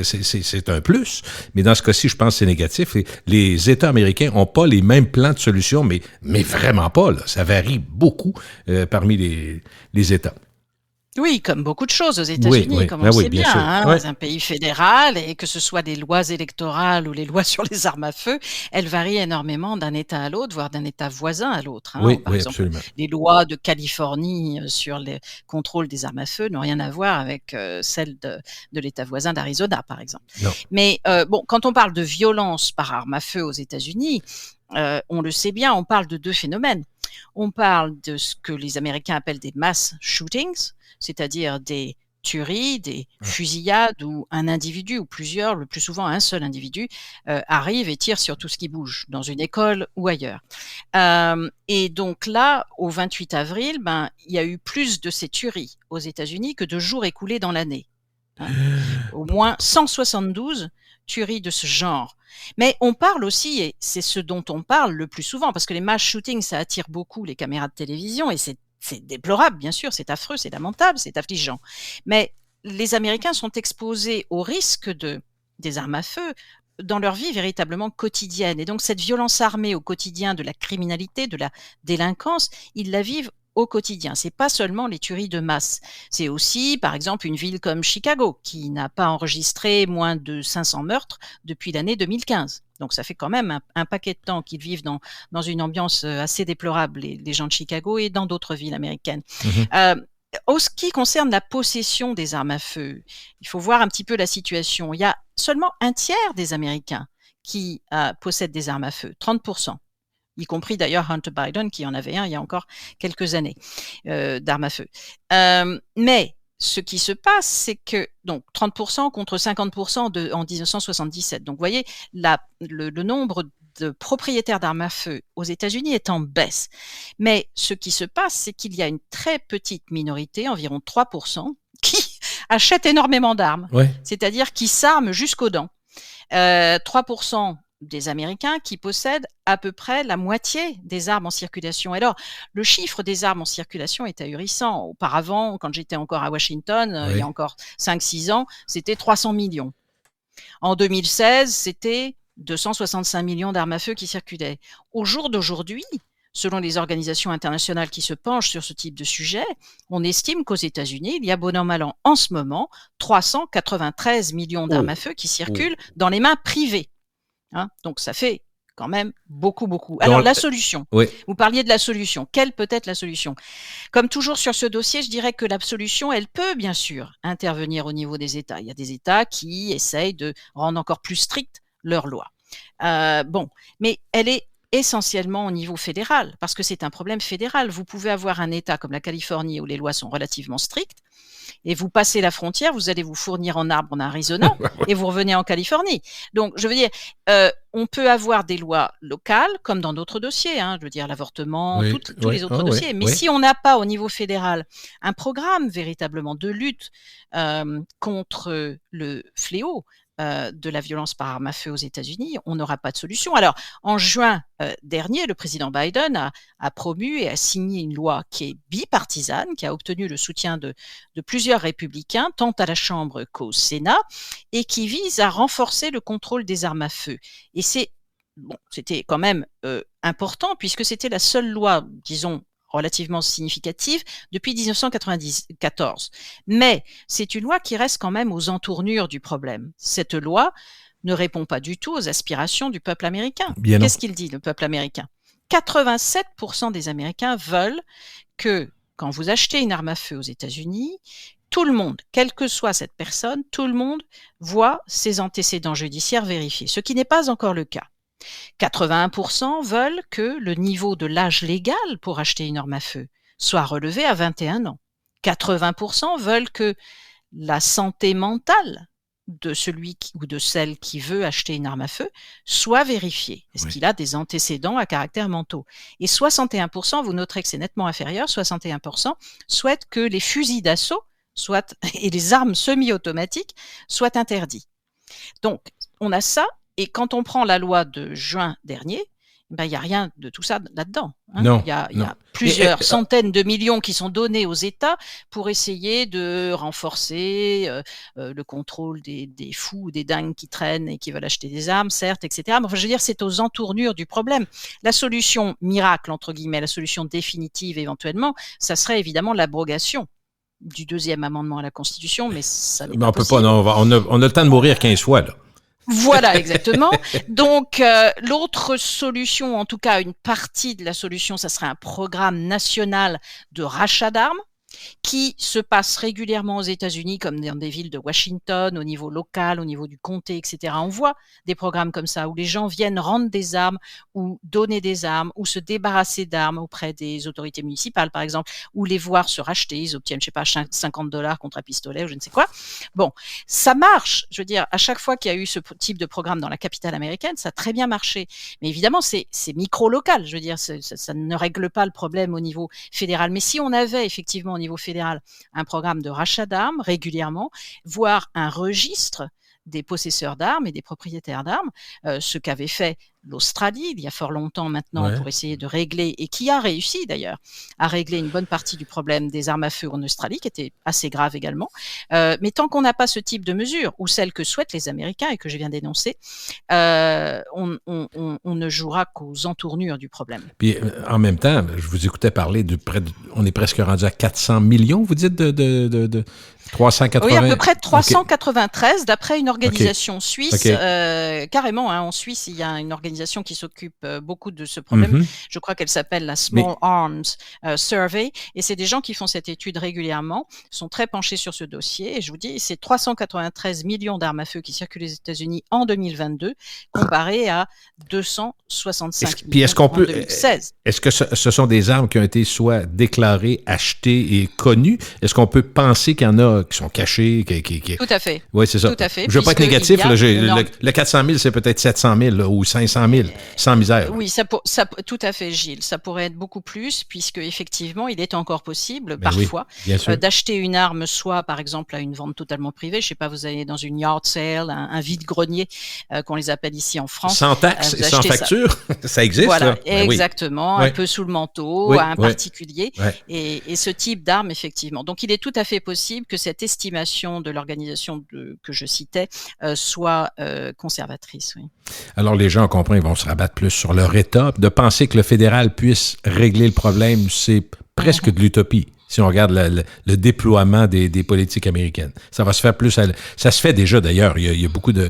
Speaker 2: c'est un plus, mais dans ce cas-ci, je pense que c'est négatif. Et les États américains n'ont pas les mêmes plans de solution, mais vraiment pas. Là. Ça varie beaucoup parmi les États.
Speaker 3: Oui, comme beaucoup de choses aux États-Unis, comme on le sait bien,
Speaker 2: Ouais.
Speaker 3: un pays fédéral, et que ce soit des lois électorales ou les lois sur les armes à feu, elles varient énormément d'un État à l'autre, voire d'un État voisin à l'autre. Par exemple,
Speaker 2: absolument.
Speaker 3: Les lois de Californie sur le contrôle des armes à feu n'ont rien à voir avec celles de l'État voisin d'Arizona, par exemple.
Speaker 2: Non.
Speaker 3: Mais quand on parle de violence par arme à feu aux États-Unis, on le sait bien, on parle de deux phénomènes. On parle de ce que les Américains appellent des mass shootings, c'est-à-dire des tueries, des fusillades où un individu ou plusieurs, le plus souvent un seul individu, arrive et tire sur tout ce qui bouge, dans une école ou ailleurs. Et donc là, au 28 avril, il y a eu plus de ces tueries aux États-Unis que de jours écoulés dans l'année. Au moins 172 tueries de ce genre. Mais on parle aussi, et c'est ce dont on parle le plus souvent, parce que les mass shootings, ça attire beaucoup les caméras de télévision, et c'est déplorable, bien sûr, c'est affreux, c'est lamentable, c'est affligeant. Mais les Américains sont exposés au risque des armes à feu dans leur vie véritablement quotidienne. Et donc cette violence armée au quotidien de la criminalité, de la délinquance, ils la vivent au quotidien. C'est pas seulement les tueries de masse. C'est aussi, par exemple, une ville comme Chicago, qui n'a pas enregistré moins de 500 meurtres depuis l'année 2015. Donc ça fait quand même un paquet de temps qu'ils vivent dans une ambiance assez déplorable, les gens de Chicago, et dans d'autres villes américaines. En ce qui concerne la possession des armes à feu, il faut voir un petit peu la situation. Il y a seulement un tiers des Américains qui possèdent des armes à feu, 30%. Y compris d'ailleurs Hunter Biden, qui en avait un il y a encore quelques années, d'armes à feu. Mais ce qui se passe, c'est que donc 30% contre 50% en 1977. Donc vous voyez, le nombre de propriétaires d'armes à feu aux États-Unis est en baisse. Mais ce qui se passe, c'est qu'il y a une très petite minorité, environ 3%, qui achètent énormément d'armes, c'est-à-dire qui s'arment jusqu'aux dents. 3% des Américains qui possèdent à peu près la moitié des armes en circulation. Alors, le chiffre des armes en circulation est ahurissant. Auparavant, quand j'étais encore à Washington, il y a encore 5-6 ans, c'était 300 millions. En 2016, c'était 265 millions d'armes à feu qui circulaient. Au jour d'aujourd'hui, selon les organisations internationales qui se penchent sur ce type de sujet, on estime qu'aux États-Unis, il y a bon an mal an en ce moment 393 millions d'armes à feu qui circulent dans les mains privées. Donc ça fait quand même beaucoup. Alors la solution, vous parliez de la solution. Quelle peut être la solution? Comme toujours sur ce dossier, je dirais que la solution, elle peut bien sûr intervenir au niveau des États. Il y a des États qui essayent de rendre encore plus strictes leurs lois. Mais elle est essentiellement au niveau fédéral, parce que c'est un problème fédéral. Vous pouvez avoir un État comme la Californie où les lois sont relativement strictes, et vous passez la frontière, vous allez vous fournir en arbre en Arizona, et vous revenez en Californie. Donc, je veux dire, on peut avoir des lois locales, comme dans d'autres dossiers, je veux dire l'avortement, tous les autres dossiers. Mais si on n'a pas au niveau fédéral un programme véritablement de lutte contre le fléau de la violence par arme à feu aux États-Unis, on n'aura pas de solution. Alors, en juin dernier, le président Biden a promu et a signé une loi qui est bipartisane, qui a obtenu le soutien de plusieurs républicains, tant à la Chambre qu'au Sénat, et qui vise à renforcer le contrôle des armes à feu. Et c'était quand même important, puisque c'était la seule loi, disons, relativement significative depuis 1994. Mais c'est une loi qui reste quand même aux entournures du problème. Cette loi ne répond pas du tout aux aspirations du peuple américain. Qu'est-ce qu'il dit, le peuple américain? 87% des Américains veulent que, quand vous achetez une arme à feu aux États-Unis, tout le monde, quelle que soit cette personne, tout le monde voit ses antécédents judiciaires vérifiés, ce qui n'est pas encore le cas. 81% veulent que le niveau de l'âge légal pour acheter une arme à feu soit relevé à 21 ans. 80% veulent que la santé mentale de celui ou de celle qui veut acheter une arme à feu soit vérifiée. Est-ce qu'il a des antécédents à caractère mentaux? Et 61%, vous noterez que c'est nettement inférieur, 61% souhaitent que les fusils d'assaut et les armes semi-automatiques soient interdits. Donc, on a ça. Et quand on prend la loi de juin dernier, il n'y a rien de tout ça là-dedans.
Speaker 2: Non,
Speaker 3: il y a plusieurs centaines de millions qui sont donnés aux États pour essayer de renforcer le contrôle des fous, des dingues qui traînent et qui veulent acheter des armes, certes, etc. Mais je veux dire, c'est aux entournures du problème. La solution miracle, entre guillemets, la solution définitive éventuellement, ça serait évidemment l'abrogation du deuxième amendement à la Constitution, mais ça n'est pas possible.
Speaker 2: On a le temps de mourir 15 fois, là.
Speaker 3: Voilà, exactement. Donc, l'autre solution, en tout cas une partie de la solution, ça serait un programme national de rachat d'armes. qui se passe régulièrement aux États-Unis, comme dans des villes de Washington, au niveau local, au niveau du comté, etc. On voit des programmes comme ça où les gens viennent rendre des armes ou donner des armes ou se débarrasser d'armes auprès des autorités municipales, par exemple, ou les voir se racheter. Ils obtiennent, je sais pas, $50 contre un pistolet ou je ne sais quoi. Bon, ça marche. Je veux dire, à chaque fois qu'il y a eu ce type de programme dans la capitale américaine, ça a très bien marché. Mais évidemment, c'est micro-local. Je veux dire, ça ne règle pas le problème au niveau fédéral. Mais si on avait effectivement au niveau fédéral un programme de rachat d'armes régulièrement, voire un registre des possesseurs d'armes et des propriétaires d'armes, ce qu'avait fait l'Australie il y a fort longtemps maintenant pour essayer de régler, et qui a réussi d'ailleurs à régler une bonne partie du problème des armes à feu en Australie, qui était assez grave également. Mais tant qu'on n'a pas ce type de mesure, ou celle que souhaitent les Américains et que je viens d'énoncer, on ne jouera qu'aux entournures du problème.
Speaker 2: Puis en même temps, je vous écoutais parler on est presque rendu à 400 millions, vous dites, de 380...
Speaker 3: Oui, à peu près 393, d'après une organisation suisse. Carrément, en Suisse, il y a une organisation qui s'occupe beaucoup de ce problème. Je crois qu'elle s'appelle la Small Arms Survey. Et c'est des gens qui font cette étude régulièrement, sont très penchés sur ce dossier. Et je vous dis, c'est 393 millions d'armes à feu qui circulent aux États-Unis en 2022, comparé à 265 millions en 2016.
Speaker 2: Est-ce que ce sont des armes qui ont été soit déclarées, achetées et connues? Est-ce qu'on peut penser qu'il y en a qui sont cachés?
Speaker 3: Tout à fait.
Speaker 2: Oui, c'est ça.
Speaker 3: Tout à fait.
Speaker 2: Je ne veux pas être négatif. Là, le 400 000, c'est peut-être 700 000 là, ou 500 000, sans misère.
Speaker 3: Oui, tout à fait, Gilles. Ça pourrait être beaucoup plus, puisque effectivement, il est encore possible, parfois, d'acheter une arme, soit par exemple à une vente totalement privée. Je ne sais pas, vous allez dans une yard sale, un vide-grenier, qu'on les appelle ici en France.
Speaker 2: Sans taxe et sans facture. Ça existe.
Speaker 3: Voilà,
Speaker 2: là.
Speaker 3: exactement. Un peu sous le manteau, à un particulier. Et ce type d'arme, effectivement. Donc, il est tout à fait possible que cette estimation de l'organisation que je citais soit conservatrice. Oui.
Speaker 2: Alors, les gens, on comprend, ils vont se rabattre plus sur leur État. De penser que le fédéral puisse régler le problème, c'est presque de l'utopie. Si on regarde le déploiement des politiques américaines. Ça va se faire plus... ça se fait déjà, d'ailleurs. Il y a beaucoup de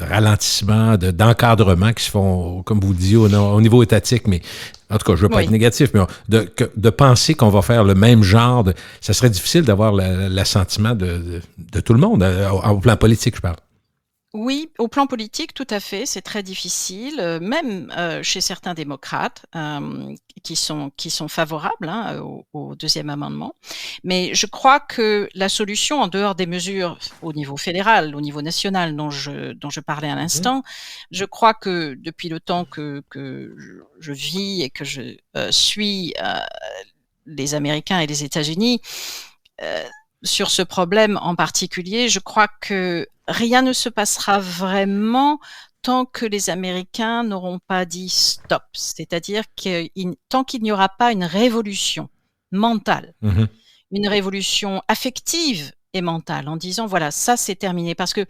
Speaker 2: ralentissements, d'encadrements qui se font, comme vous le disiez, au niveau étatique, mais... En tout cas, je ne veux pas être négatif, mais de penser qu'on va faire le même genre ça serait difficile d'avoir l'assentiment de tout le monde, au plan politique, je parle.
Speaker 3: Oui, au plan politique, tout à fait, c'est très difficile, même chez certains démocrates qui sont favorables au deuxième amendement. Mais je crois que la solution, en dehors des mesures au niveau fédéral, au niveau national dont je parlais à l'instant, je crois que depuis le temps que je vis et que je suis les Américains et les États-Unis, sur ce problème en particulier, je crois que rien ne se passera vraiment tant que les Américains n'auront pas dit stop. C'est-à-dire que tant qu'il n'y aura pas une révolution mentale, une révolution affective et mentale, en disant voilà, ça c'est terminé. Parce que,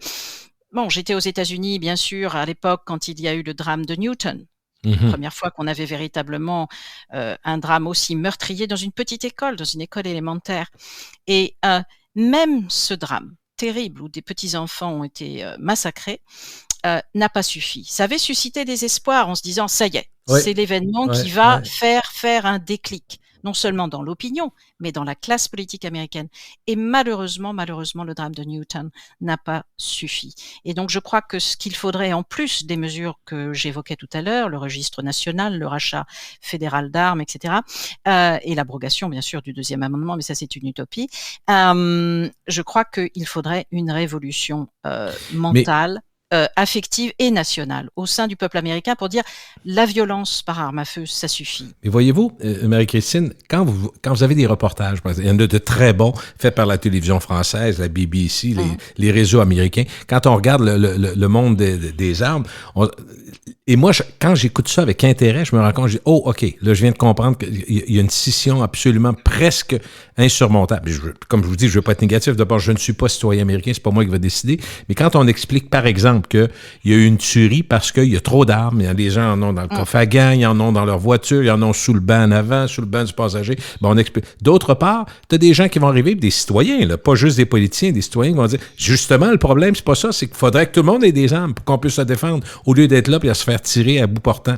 Speaker 3: bon, j'étais aux États-Unis, bien sûr, à l'époque, quand il y a eu le drame de Newton. La première fois qu'on avait véritablement un drame aussi meurtrier dans une petite école, dans une école élémentaire. Et même ce drame terrible où des petits-enfants ont été massacrés n'a pas suffi. Ça avait suscité des espoirs en se disant, ça y est, c'est l'événement qui va faire un déclic. Non seulement dans l'opinion, mais dans la classe politique américaine. Et malheureusement, le drame de Newton n'a pas suffi. Et donc, je crois que ce qu'il faudrait, en plus des mesures que j'évoquais tout à l'heure, le registre national, le rachat fédéral d'armes, etc., et l'abrogation, bien sûr, du deuxième amendement, mais ça, c'est une utopie, je crois qu'il faudrait une révolution mentale, affective et nationale au sein du peuple américain pour dire la violence par arme à feu, ça suffit.
Speaker 2: Mais voyez-vous, Marie-Christine, quand vous avez des reportages, par exemple, il y en a de très bons faits par la télévision française, la BBC, les réseaux américains, quand on regarde le monde des armes, et moi, quand j'écoute ça avec intérêt, je me rends compte, je dis, oh, OK, là, je viens de comprendre qu'il y a une scission absolument presque insurmontable. Comme je vous dis, je ne veux pas être négatif. D'abord, je ne suis pas citoyen américain, c'est pas moi qui va décider. Mais quand on explique, par exemple, qu'il y a eu une tuerie parce qu'il y a trop d'armes, les gens en ont dans le coffre à gants, ils en ont dans leur voiture, ils en ont sous le banc en avant, sous le banc du passager. Bon, on explique. D'autre part, tu as des gens qui vont arriver, des citoyens, là, pas juste des politiciens, des citoyens qui vont dire, justement, le problème, c'est pas ça, c'est qu'il faudrait que tout le monde ait des armes pour qu'on puisse se défendre, au lieu d'être là et à se faire tirer à bout portant.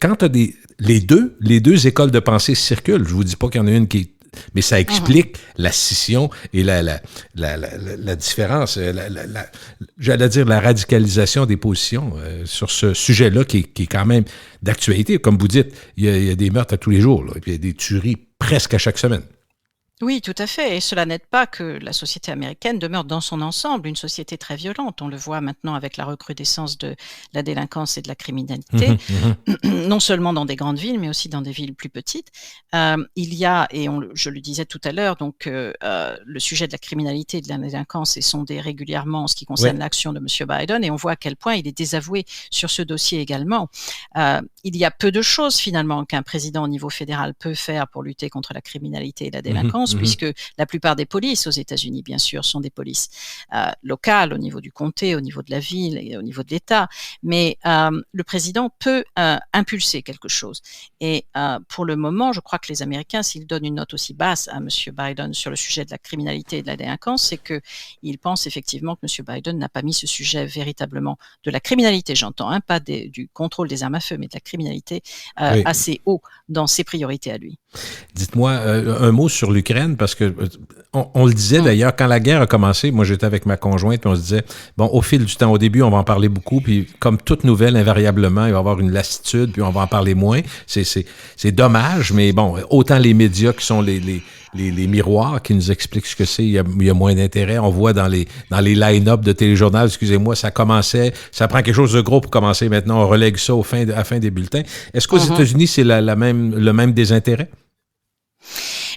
Speaker 2: Quand tu as les deux écoles de pensée circulent, je vous dis pas qu'il y en a une qui est mais ça explique la scission et la différence, j'allais dire la radicalisation des positions sur ce sujet-là qui est quand même d'actualité. Comme vous dites, il y a des meurtres à tous les jours, là, et puis il y a des tueries presque à chaque semaine.
Speaker 3: Oui, tout à fait. Et cela n'aide pas que la société américaine demeure dans son ensemble une société très violente. On le voit maintenant avec la recrudescence de la délinquance et de la criminalité, non seulement dans des grandes villes, mais aussi dans des villes plus petites. Il y a, et je le disais tout à l'heure, donc le sujet de la criminalité et de la délinquance est sondé régulièrement en ce qui concerne l'action de M. Biden, et on voit à quel point il est désavoué sur ce dossier également. Il y a peu de choses finalement qu'un président au niveau fédéral peut faire pour lutter contre la criminalité et la délinquance, puisque la plupart des polices aux États-Unis, bien sûr, sont des polices locales au niveau du comté, au niveau de la ville et au niveau de l'État. Mais le président peut impulser quelque chose. Et pour le moment, je crois que les Américains, s'ils donnent une note aussi basse à M. Biden sur le sujet de la criminalité et de la délinquance, c'est qu'ils pensent effectivement que M. Biden n'a pas mis ce sujet véritablement de la criminalité, j'entends, pas du contrôle des armes à feu, mais de la criminalité assez haut dans ses priorités à lui.
Speaker 2: Dites-moi un mot sur l'Ukraine, parce que on le disait d'ailleurs, quand la guerre a commencé, moi j'étais avec ma conjointe, puis on se disait, bon, au fil du temps, au début, on va en parler beaucoup, puis comme toute nouvelle, invariablement, il va y avoir une lassitude, puis on va en parler moins. C'est dommage, mais bon, autant les médias qui sont les miroirs qui nous expliquent ce que c'est, il y a moins d'intérêt. On voit dans les line-up de téléjournal, excusez-moi, ça prend quelque chose de gros pour commencer. Maintenant, on relègue ça à la fin des bulletins. Est-ce qu'aux États-Unis, c'est le même désintérêt?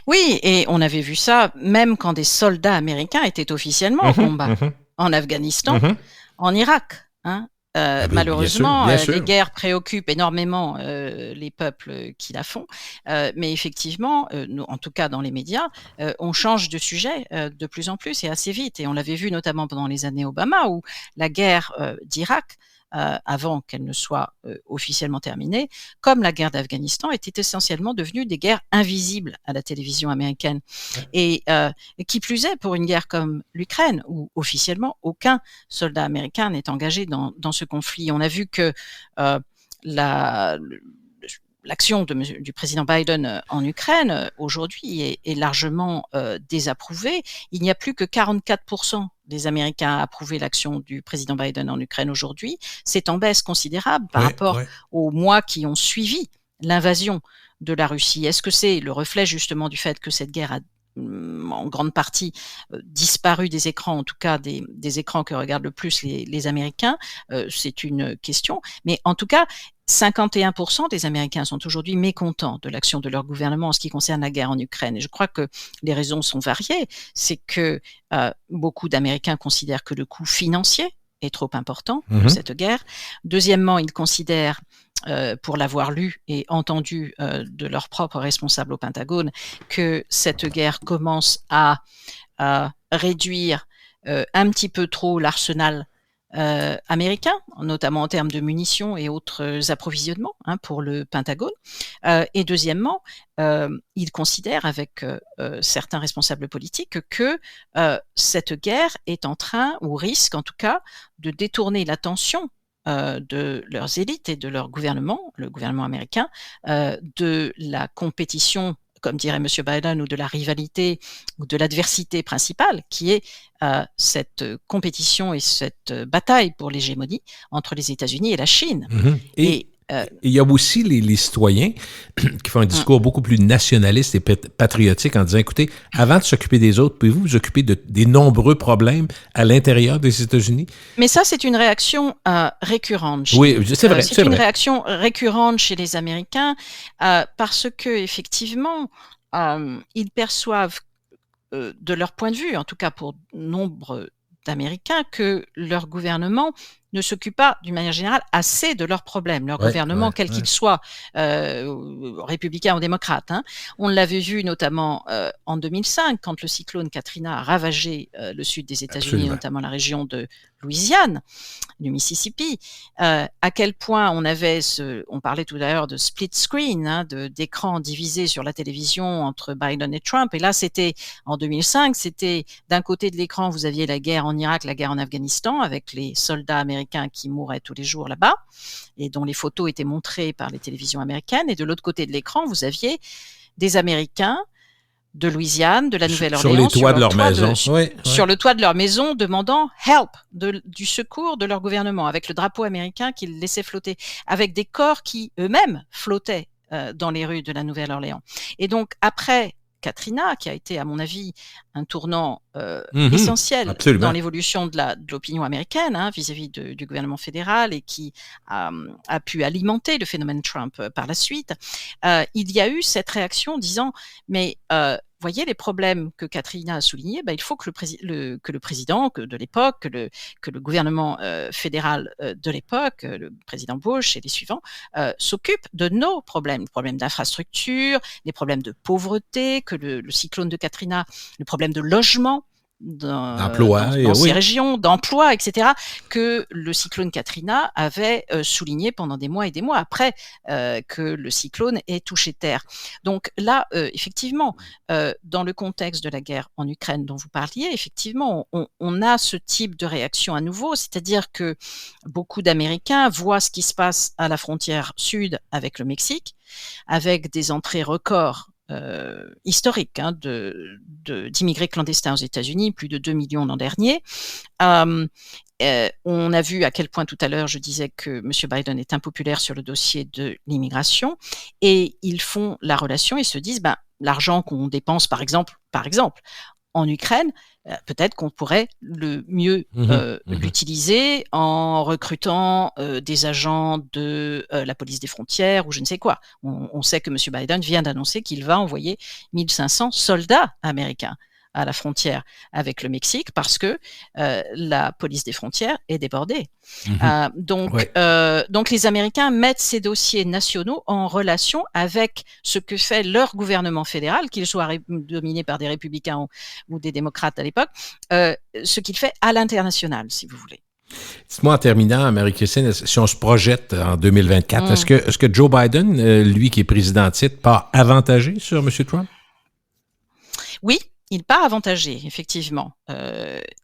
Speaker 3: Oui, et on avait vu ça même quand des soldats américains étaient officiellement au combat, en Afghanistan, en Irak. Malheureusement, bien sûr. Les guerres préoccupent énormément les peuples qui la font, mais effectivement, nous, en tout cas dans les médias, on change de sujet de plus en plus et assez vite. Et on l'avait vu notamment pendant les années Obama, où la guerre d'Irak, avant qu'elle ne soit officiellement terminée, comme la guerre d'Afghanistan, était essentiellement devenue des guerres invisibles à la télévision américaine. Et qui plus est, pour une guerre comme l'Ukraine, où officiellement aucun soldat américain n'est engagé dans ce conflit. On a vu que l'action du président Biden en Ukraine aujourd'hui est largement désapprouvée. Il n'y a plus que 44% des Américains à approuver l'action du président Biden en Ukraine aujourd'hui. C'est en baisse considérable par rapport aux mois qui ont suivi l'invasion de la Russie. Est-ce que c'est le reflet justement du fait que cette guerre a en grande partie disparu des écrans, en tout cas des écrans que regardent le plus les Américains? C'est une question. Mais en tout cas, 51% des Américains sont aujourd'hui mécontents de l'action de leur gouvernement en ce qui concerne la guerre en Ukraine. Et je crois que les raisons sont variées. C'est que beaucoup d'Américains considèrent que le coût financier est trop important de cette guerre. Deuxièmement, ils considèrent, pour l'avoir lu et entendu de leurs propres responsables au Pentagone, que cette guerre commence à réduire un petit peu trop l'arsenal américain, notamment en termes de munitions et autres approvisionnements pour le Pentagone. Et deuxièmement, ils considèrent avec certains responsables politiques que cette guerre est en train, ou risque en tout cas, de détourner l'attention de leurs élites et de leur gouvernement, le gouvernement américain, de la compétition, comme dirait M. Biden, ou de la rivalité ou de l'adversité principale, qui est cette compétition et cette bataille pour l'hégémonie entre les États-Unis et la Chine.
Speaker 2: Et il y a aussi les citoyens qui font un discours beaucoup plus nationaliste et patriotique en disant, écoutez, avant de s'occuper des autres, pouvez-vous vous occuper des nombreux problèmes à l'intérieur des États-Unis? Mais
Speaker 3: ça, c'est une réaction récurrente.
Speaker 2: Oui, c'est vrai.
Speaker 3: C'est une réaction récurrente chez les Américains parce que effectivement, ils perçoivent de leur point de vue, en tout cas pour nombre d'Américains, que leur gouvernement ne s'occupe pas, d'une manière générale, assez de leurs problèmes. Leur gouvernement, quel qu'il soit, républicain ou démocrate. On l'avait vu notamment en 2005, quand le cyclone Katrina a ravagé le sud des États-Unis, notamment la région de Louisiane, du Mississippi, à quel point on parlait tout à l'heure de split screen, d'écran divisé sur la télévision entre Biden et Trump. Et là, c'était en 2005, c'était d'un côté de l'écran, vous aviez la guerre en Irak, la guerre en Afghanistan, avec les soldats américains qui mouraient tous les jours là-bas et dont les photos étaient montrées par les télévisions américaines. Et de l'autre côté de l'écran, vous aviez des Américains de Louisiane, de la Nouvelle-Orléans,
Speaker 2: sur les toits de leur maison,
Speaker 3: sur le toit de leur maison, demandant help, du secours de leur gouvernement, avec le drapeau américain qu'ils laissaient flotter, avec des corps qui eux-mêmes flottaient dans les rues de la Nouvelle-Orléans. Et donc après Katrina, qui a été, à mon avis, un tournant essentiel dans l'évolution de l'opinion américaine vis-à-vis du gouvernement fédéral et qui a pu alimenter le phénomène Trump par la suite, il y a eu cette réaction disant mais voyez les problèmes que Katrina a soulignés, il faut que le président de l'époque, que le gouvernement fédéral de l'époque, le président Bush et les suivants, s'occupent de nos problèmes, les problèmes d'infrastructure, les problèmes de pauvreté, que le cyclone de Katrina, le problème de logement dans ces régions, d'emploi, etc., que le cyclone Katrina avait souligné pendant des mois et des mois après que le cyclone ait touché terre. Donc là, effectivement, dans le contexte de la guerre en Ukraine dont vous parliez, effectivement, on a ce type de réaction à nouveau, c'est-à-dire que beaucoup d'Américains voient ce qui se passe à la frontière sud avec le Mexique, avec des entrées records historique d'immigrés clandestins aux États-Unis, plus de 2 millions l'an dernier. On a vu à quel point tout à l'heure je disais que M. Biden est impopulaire sur le dossier de l'immigration et ils font la relation et se disent l'argent qu'on dépense par exemple en Ukraine, peut-être qu'on pourrait le mieux l'utiliser en recrutant des agents de la police des frontières ou je ne sais quoi. On sait que M. Biden vient d'annoncer qu'il va envoyer 1500 soldats américains à la frontière avec le Mexique parce que la police des frontières est débordée. Donc les Américains mettent ces dossiers nationaux en relation avec ce que fait leur gouvernement fédéral, qu'il soit dominé par des républicains ou des démocrates à l'époque, ce qu'il fait à l'international, si vous voulez.
Speaker 2: Dites-moi en terminant, Marie-Christine, si on se projette en 2024, est-ce que Joe Biden, lui qui est président en titre, part avantagé sur M. Trump?
Speaker 3: Oui. Il part avantagé, effectivement.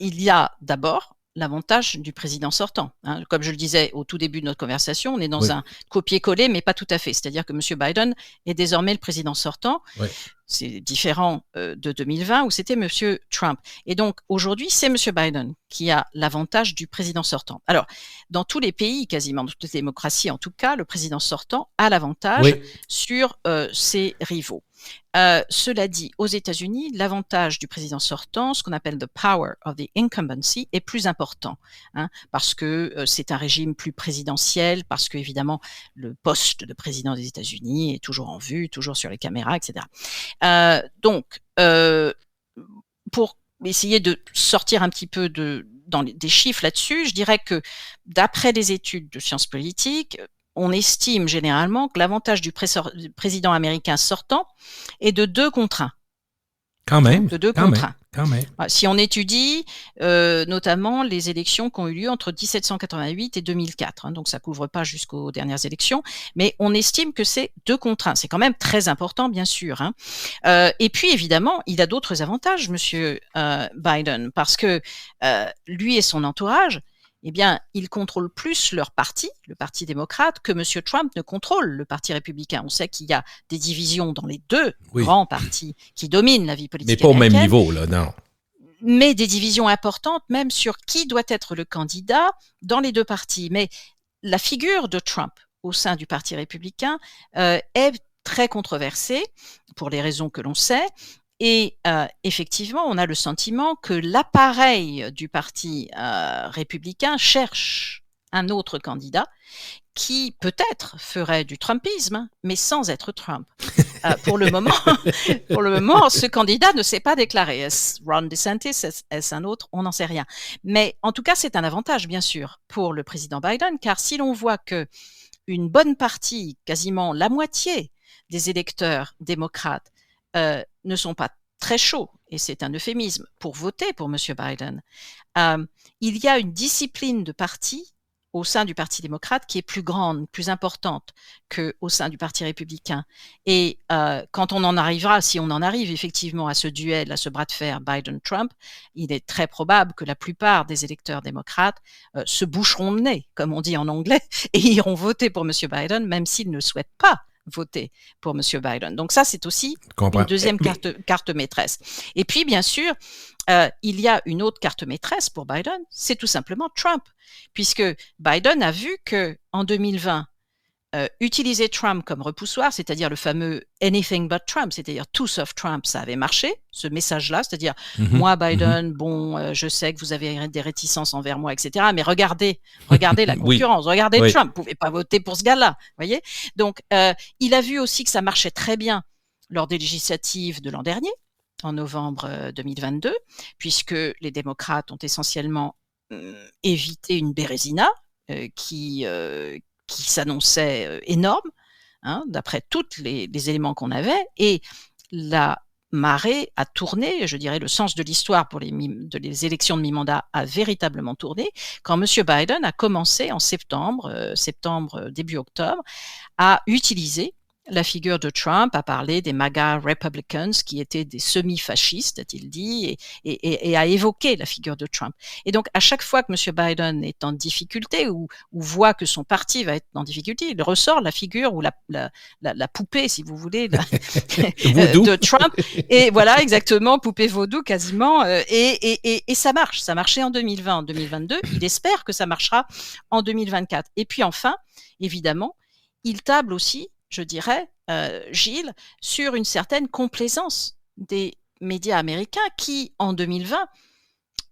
Speaker 3: Il y a d'abord l'avantage du président sortant. Comme je le disais au tout début de notre conversation, on est dans un copier-coller, mais pas tout à fait. C'est-à-dire que M. Biden est désormais le président sortant. Oui. C'est différent de 2020 où c'était M. Trump. Et donc, aujourd'hui, c'est M. Biden qui a l'avantage du président sortant. Alors, dans tous les pays, quasiment dans toutes les démocraties en tout cas, le président sortant a l'avantage sur ses rivaux. Cela dit, aux États-Unis, l'avantage du président sortant, ce qu'on appelle the power of the incumbency, est plus important, parce que c'est un régime plus présidentiel, parce que évidemment le poste de président des États-Unis est toujours en vue, toujours sur les caméras, etc. Donc, pour essayer de sortir un petit peu des chiffres là-dessus, je dirais que d'après les études de sciences politiques, on estime généralement que l'avantage du président américain sortant est de 2 contre 1.
Speaker 2: Quand même.
Speaker 3: De 2 contre 1. Quand même. Si on étudie notamment les élections qui ont eu lieu entre 1788 et 2004, donc ça couvre pas jusqu'aux dernières élections, mais on estime que c'est 2 contre 1. C'est quand même très important, bien sûr. Et puis évidemment, il a d'autres avantages, Monsieur Biden, parce que lui et son entourage, eh bien, ils contrôlent plus leur parti, le Parti démocrate, que M. Trump ne contrôle le Parti républicain. On sait qu'il y a des divisions dans les 2 grands partis qui dominent la vie politique américaine.
Speaker 2: Mais pas au même niveau, là, non.
Speaker 3: Mais des divisions importantes, même sur qui doit être le candidat dans les 2 partis. Mais la figure de Trump au sein du Parti républicain est très controversée, pour les raisons que l'on sait. Et effectivement, on a le sentiment que l'appareil du Parti républicain cherche un autre candidat qui peut-être ferait du Trumpisme, mais sans être Trump. Pour le moment, ce candidat ne s'est pas déclaré. Est-ce Ron DeSantis, est-ce un autre? On n'en sait rien. Mais en tout cas, c'est un avantage, bien sûr, pour le président Biden, car si l'on voit que une bonne partie, quasiment la moitié des électeurs démocrates ne sont pas très chauds, et c'est un euphémisme, pour voter pour M. Biden, il y a une discipline de parti au sein du Parti démocrate qui est plus grande, plus importante qu'au sein du Parti républicain. Et quand on en arrivera, si on en arrive effectivement à ce duel, à ce bras de fer Biden-Trump, il est très probable que la plupart des électeurs démocrates se boucheront le nez, comme on dit en anglais, et iront voter pour M. Biden, même s'ils ne souhaitent pas voté pour M. Biden. Donc ça, c'est aussi
Speaker 2: Comprends.
Speaker 3: une deuxième carte maîtresse. Et puis, bien sûr, il y a une autre carte maîtresse pour Biden, c'est tout simplement Trump, puisque Biden a vu que en 2020, utiliser Trump comme repoussoir, c'est-à-dire le fameux anything but Trump, c'est-à-dire tout sauf Trump, ça avait marché, ce message-là, c'est-à-dire moi, Biden, je sais que vous avez des réticences envers moi, etc., mais regardez la concurrence, regardez Trump, vous pouvez pas voter pour ce gars-là, voyez. Donc, il a vu aussi que ça marchait très bien lors des législatives de l'an dernier, en novembre 2022, puisque les démocrates ont essentiellement évité une Bérésina qui s'annonçait énorme, d'après tous les éléments qu'on avait, et la marée a tourné, je dirais le sens de l'histoire pour les élections de mi-mandat a véritablement tourné, quand M. Biden a commencé en septembre, début octobre, à utiliser la figure de Trump, a parlé des MAGA Republicans qui étaient des semi-fascistes, a-t-il dit, et a évoqué la figure de Trump. Et donc, à chaque fois que M. Biden est en difficulté ou voit que son parti va être en difficulté, il ressort la figure ou la poupée, si vous voulez, de Trump. Et voilà, exactement, poupée vaudou quasiment. Et ça marche. Ça marchait en 2020, en 2022. Il espère que ça marchera en 2024. Et puis enfin, évidemment, il table aussi, je dirais, Gilles, sur une certaine complaisance des médias américains qui, en 2020,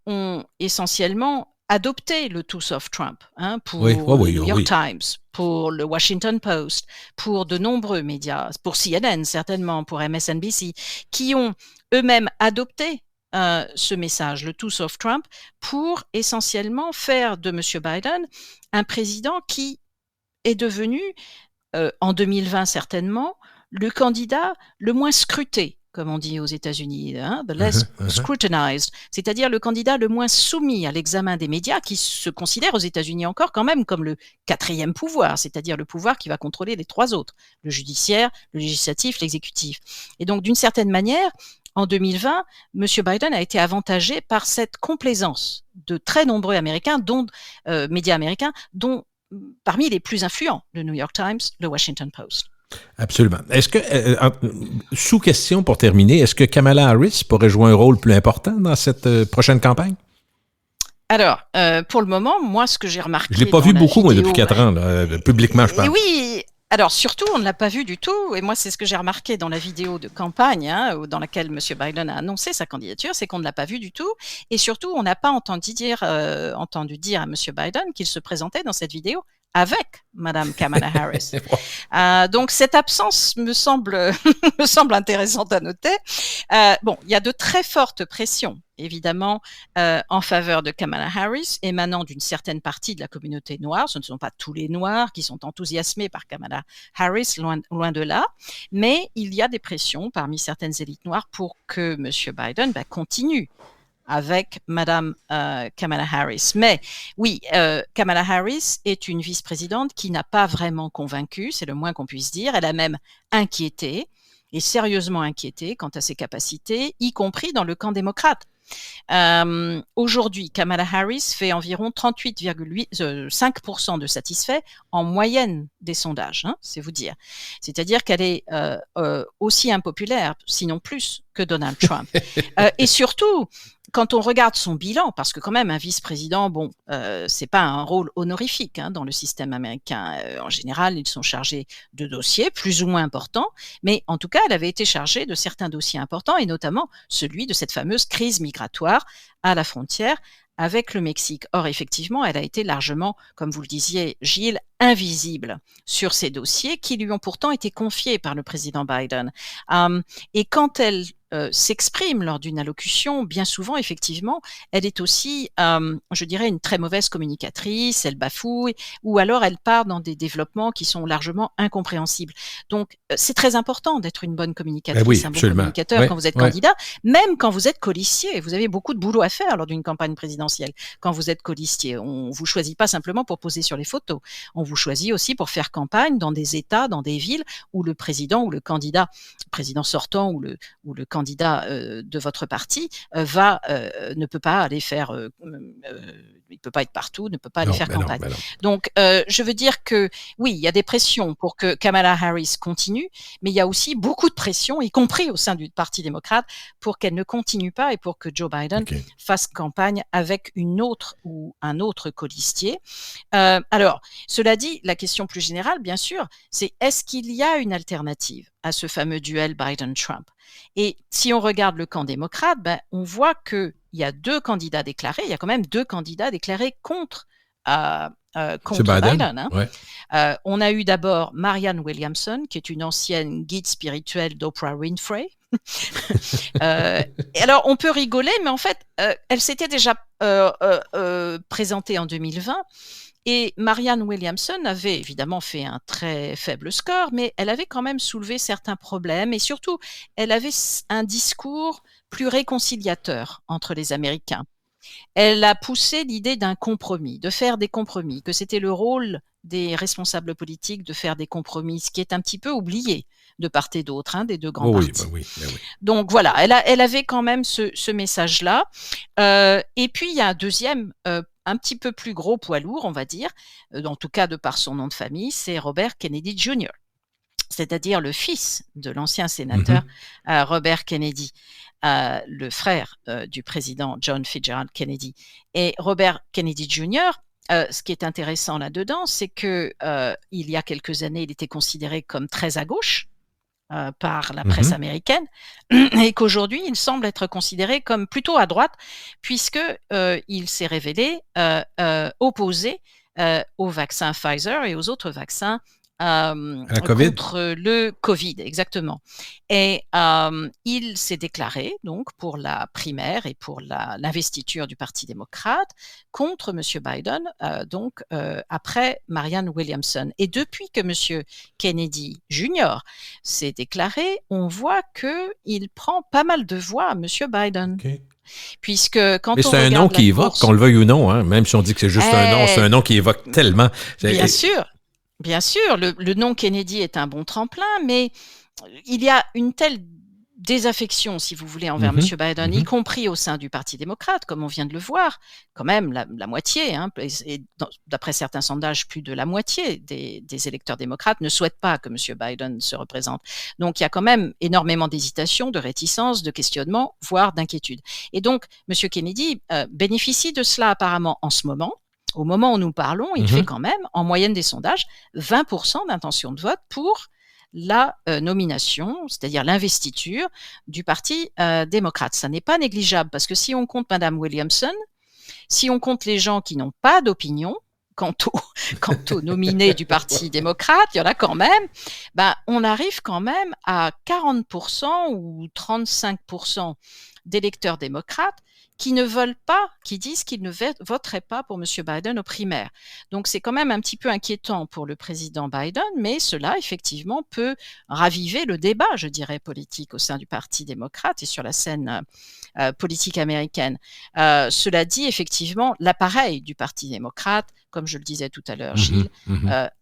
Speaker 3: ont essentiellement adopté le tout sauf Trump, pour le New York Times, pour le Washington Post, pour de nombreux médias, pour CNN certainement, pour MSNBC, qui ont eux-mêmes adopté ce message, le tout sauf Trump, pour essentiellement faire de M. Biden un président qui est devenu en 2020 certainement, le candidat le moins scruté, comme on dit aux États-Unis, the less scrutinized, c'est-à-dire le candidat le moins soumis à l'examen des médias, qui se considère aux États-Unis encore quand même comme le quatrième pouvoir, c'est-à-dire le pouvoir qui va contrôler les trois autres, le judiciaire, le législatif, l'exécutif. Et donc, d'une certaine manière, en 2020, M. Biden a été avantagé par cette complaisance de très nombreux Américains, médias américains, dont parmi les plus influents, le New York Times, le Washington Post.
Speaker 2: Absolument. Est-ce que, sous question pour terminer, est-ce que Kamala Harris pourrait jouer un rôle plus important dans cette prochaine campagne?
Speaker 3: Alors, pour le moment, moi, ce que j'ai remarqué...
Speaker 2: Je ne l'ai pas vu beaucoup, moi, depuis 4 ans, là, publiquement, je pense.
Speaker 3: Oui, alors surtout, on ne l'a pas vu du tout, et moi, c'est ce que j'ai remarqué dans la vidéo de campagne, dans laquelle M. Biden a annoncé sa candidature, c'est qu'on ne l'a pas vu du tout, et surtout, on n'a pas entendu dire à M. Biden qu'il se présentait dans cette vidéo avec Madame Kamala Harris. Donc cette absence me semble intéressante à noter. Bon, il y a de très fortes pressions, évidemment, en faveur de Kamala Harris, émanant d'une certaine partie de la communauté noire. Ce ne sont pas tous les Noirs qui sont enthousiasmés par Kamala Harris, loin de là, mais il y a des pressions parmi certaines élites noires pour que M. Biden continue avec Madame Kamala Harris. Mais oui, Kamala Harris est une vice-présidente qui n'a pas vraiment convaincu, c'est le moins qu'on puisse dire. Elle a même inquiété, et sérieusement inquiété quant à ses capacités, y compris dans le camp démocrate. Aujourd'hui, Kamala Harris fait environ 38,5% de satisfaits en moyenne des sondages, c'est vous dire. C'est-à-dire qu'elle est aussi impopulaire, sinon plus, que Donald Trump. Et surtout, quand on regarde son bilan, parce que quand même un vice-président, c'est pas un rôle honorifique dans le système américain. En général, ils sont chargés de dossiers plus ou moins importants, mais en tout cas, elle avait été chargée de certains dossiers importants, et notamment celui de cette fameuse crise migratoire à la frontière avec le Mexique. Or, effectivement, elle a été largement, comme vous le disiez, Gilles, invisible sur ces dossiers qui lui ont pourtant été confiés par le président Biden. Et quand elle s'exprime lors d'une allocution, bien souvent, effectivement, elle est aussi, je dirais, une très mauvaise communicatrice, elle bafouille, ou alors elle part dans des développements qui sont largement incompréhensibles. Donc, c'est très important d'être une bonne communicatrice, un bon communicateur quand vous êtes candidat, même quand vous êtes colistier. Vous avez beaucoup de boulot à faire lors d'une campagne présidentielle. Quand vous êtes colistier, on vous choisit pas simplement pour poser sur les photos. On vous vous choisit aussi pour faire campagne dans des États, dans des villes où le président ou le candidat, président sortant ou le candidat de votre parti ne peut pas aller faire, il peut pas être partout, ne peut pas aller faire campagne.
Speaker 2: Non.
Speaker 3: Donc, je veux dire que oui, il y a des pressions pour que Kamala Harris continue, mais il y a aussi beaucoup de pression, y compris au sein du Parti démocrate, pour qu'elle ne continue pas et pour que Joe Biden fasse campagne avec une autre ou un autre colistier. Alors, cela dit, la question plus générale, bien sûr, c'est est-ce qu'il y a une alternative à ce fameux duel Biden-Trump? Et si on regarde le camp démocrate, on voit qu'il y a 2 candidats déclarés, il y a quand même 2 candidats déclarés contre Biden.
Speaker 2: Ouais.
Speaker 3: On a eu d'abord Marianne Williamson, qui est une ancienne guide spirituelle d'Oprah Winfrey. Et alors, on peut rigoler, mais en fait, elle s'était déjà présentée en 2020. Et Marianne Williamson avait évidemment fait un très faible score, mais elle avait quand même soulevé certains problèmes et surtout, elle avait un discours plus réconciliateur entre les Américains. Elle a poussé l'idée d'un compromis, de faire des compromis, que c'était le rôle des responsables politiques de faire des compromis, ce qui est un petit peu oublié de part et d'autre, des 2 grands partis.
Speaker 2: Oui.
Speaker 3: Donc voilà, elle avait quand même ce message-là. Et puis il y a un deuxième, un petit peu plus gros poids lourd, on va dire, en tout cas de par son nom de famille, c'est Robert Kennedy Jr., c'est-à-dire le fils de l'ancien sénateur Robert Kennedy, le frère du président John Fitzgerald Kennedy. Et Robert Kennedy Jr., ce qui est intéressant là-dedans, c'est que il y a quelques années, il était considéré comme très à gauche par la presse américaine, et qu'aujourd'hui, il semble être considéré comme plutôt à droite, puisque il s'est révélé opposé au vaccin Pfizer et aux autres vaccins contre le Covid, exactement. Et il s'est déclaré donc pour la primaire et pour l'investiture du Parti démocrate contre M. Biden, après Marianne Williamson. Et depuis que M. Kennedy Jr. s'est déclaré, on voit qu'il prend pas mal de voix à M. Biden. Puisque quand
Speaker 2: mais c'est un nom qui évoque, qu'on le veuille ou non, même si on dit que c'est juste un nom, c'est un nom qui évoque tellement.
Speaker 3: Bien sûr, le nom Kennedy est un bon tremplin, mais il y a une telle désaffection, si vous voulez, envers M. Biden, y compris au sein du Parti démocrate, comme on vient de le voir, quand même la moitié, et d'après certains sondages, plus de la moitié des électeurs démocrates ne souhaitent pas que M. Biden se représente. Donc, il y a quand même énormément d'hésitation, de réticence, de questionnement, voire d'inquiétude. Et donc, M. Kennedy bénéficie de cela apparemment en ce moment. Au moment où nous parlons, il fait quand même, en moyenne des sondages, 20% d'intention de vote pour la nomination, c'est-à-dire l'investiture du Parti démocrate. Ça n'est pas négligeable parce que si on compte Mme Williamson, si on compte les gens qui n'ont pas d'opinion quant aux nominés du Parti démocrate, il y en a quand même, on arrive quand même à 40% ou 35% d'électeurs démocrates qui ne veulent pas, qui disent qu'ils ne voteraient pas pour M. Biden aux primaires. Donc, c'est quand même un petit peu inquiétant pour le président Biden, mais cela, effectivement, peut raviver le débat, je dirais, politique au sein du Parti démocrate et sur la scène politique américaine. Cela dit, effectivement, l'appareil du Parti démocrate, comme je le disais tout à l'heure, Gilles,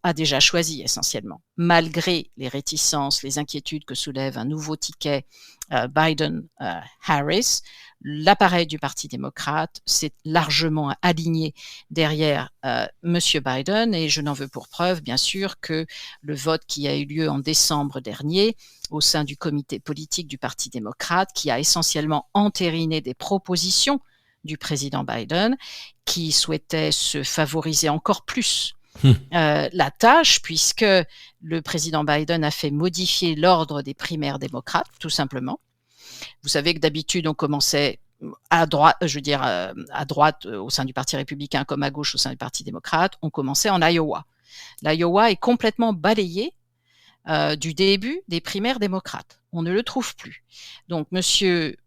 Speaker 3: a déjà choisi essentiellement. Malgré les réticences, les inquiétudes que soulève un nouveau ticket Biden-Harris, l'appareil du Parti démocrate s'est largement aligné derrière M. Biden et je n'en veux pour preuve, bien sûr, que le vote qui a eu lieu en décembre dernier au sein du comité politique du Parti démocrate, qui a essentiellement entériné des propositions du président Biden, qui souhaitait se favoriser encore plus la tâche, puisque le président Biden a fait modifier l'ordre des primaires démocrates, tout simplement. Vous savez que d'habitude, on commençait à droite, à droite au sein du Parti républicain comme à gauche au sein du Parti démocrate, on commençait en Iowa. L'Iowa est complètement balayé du début des primaires démocrates. On ne le trouve plus. Donc, M.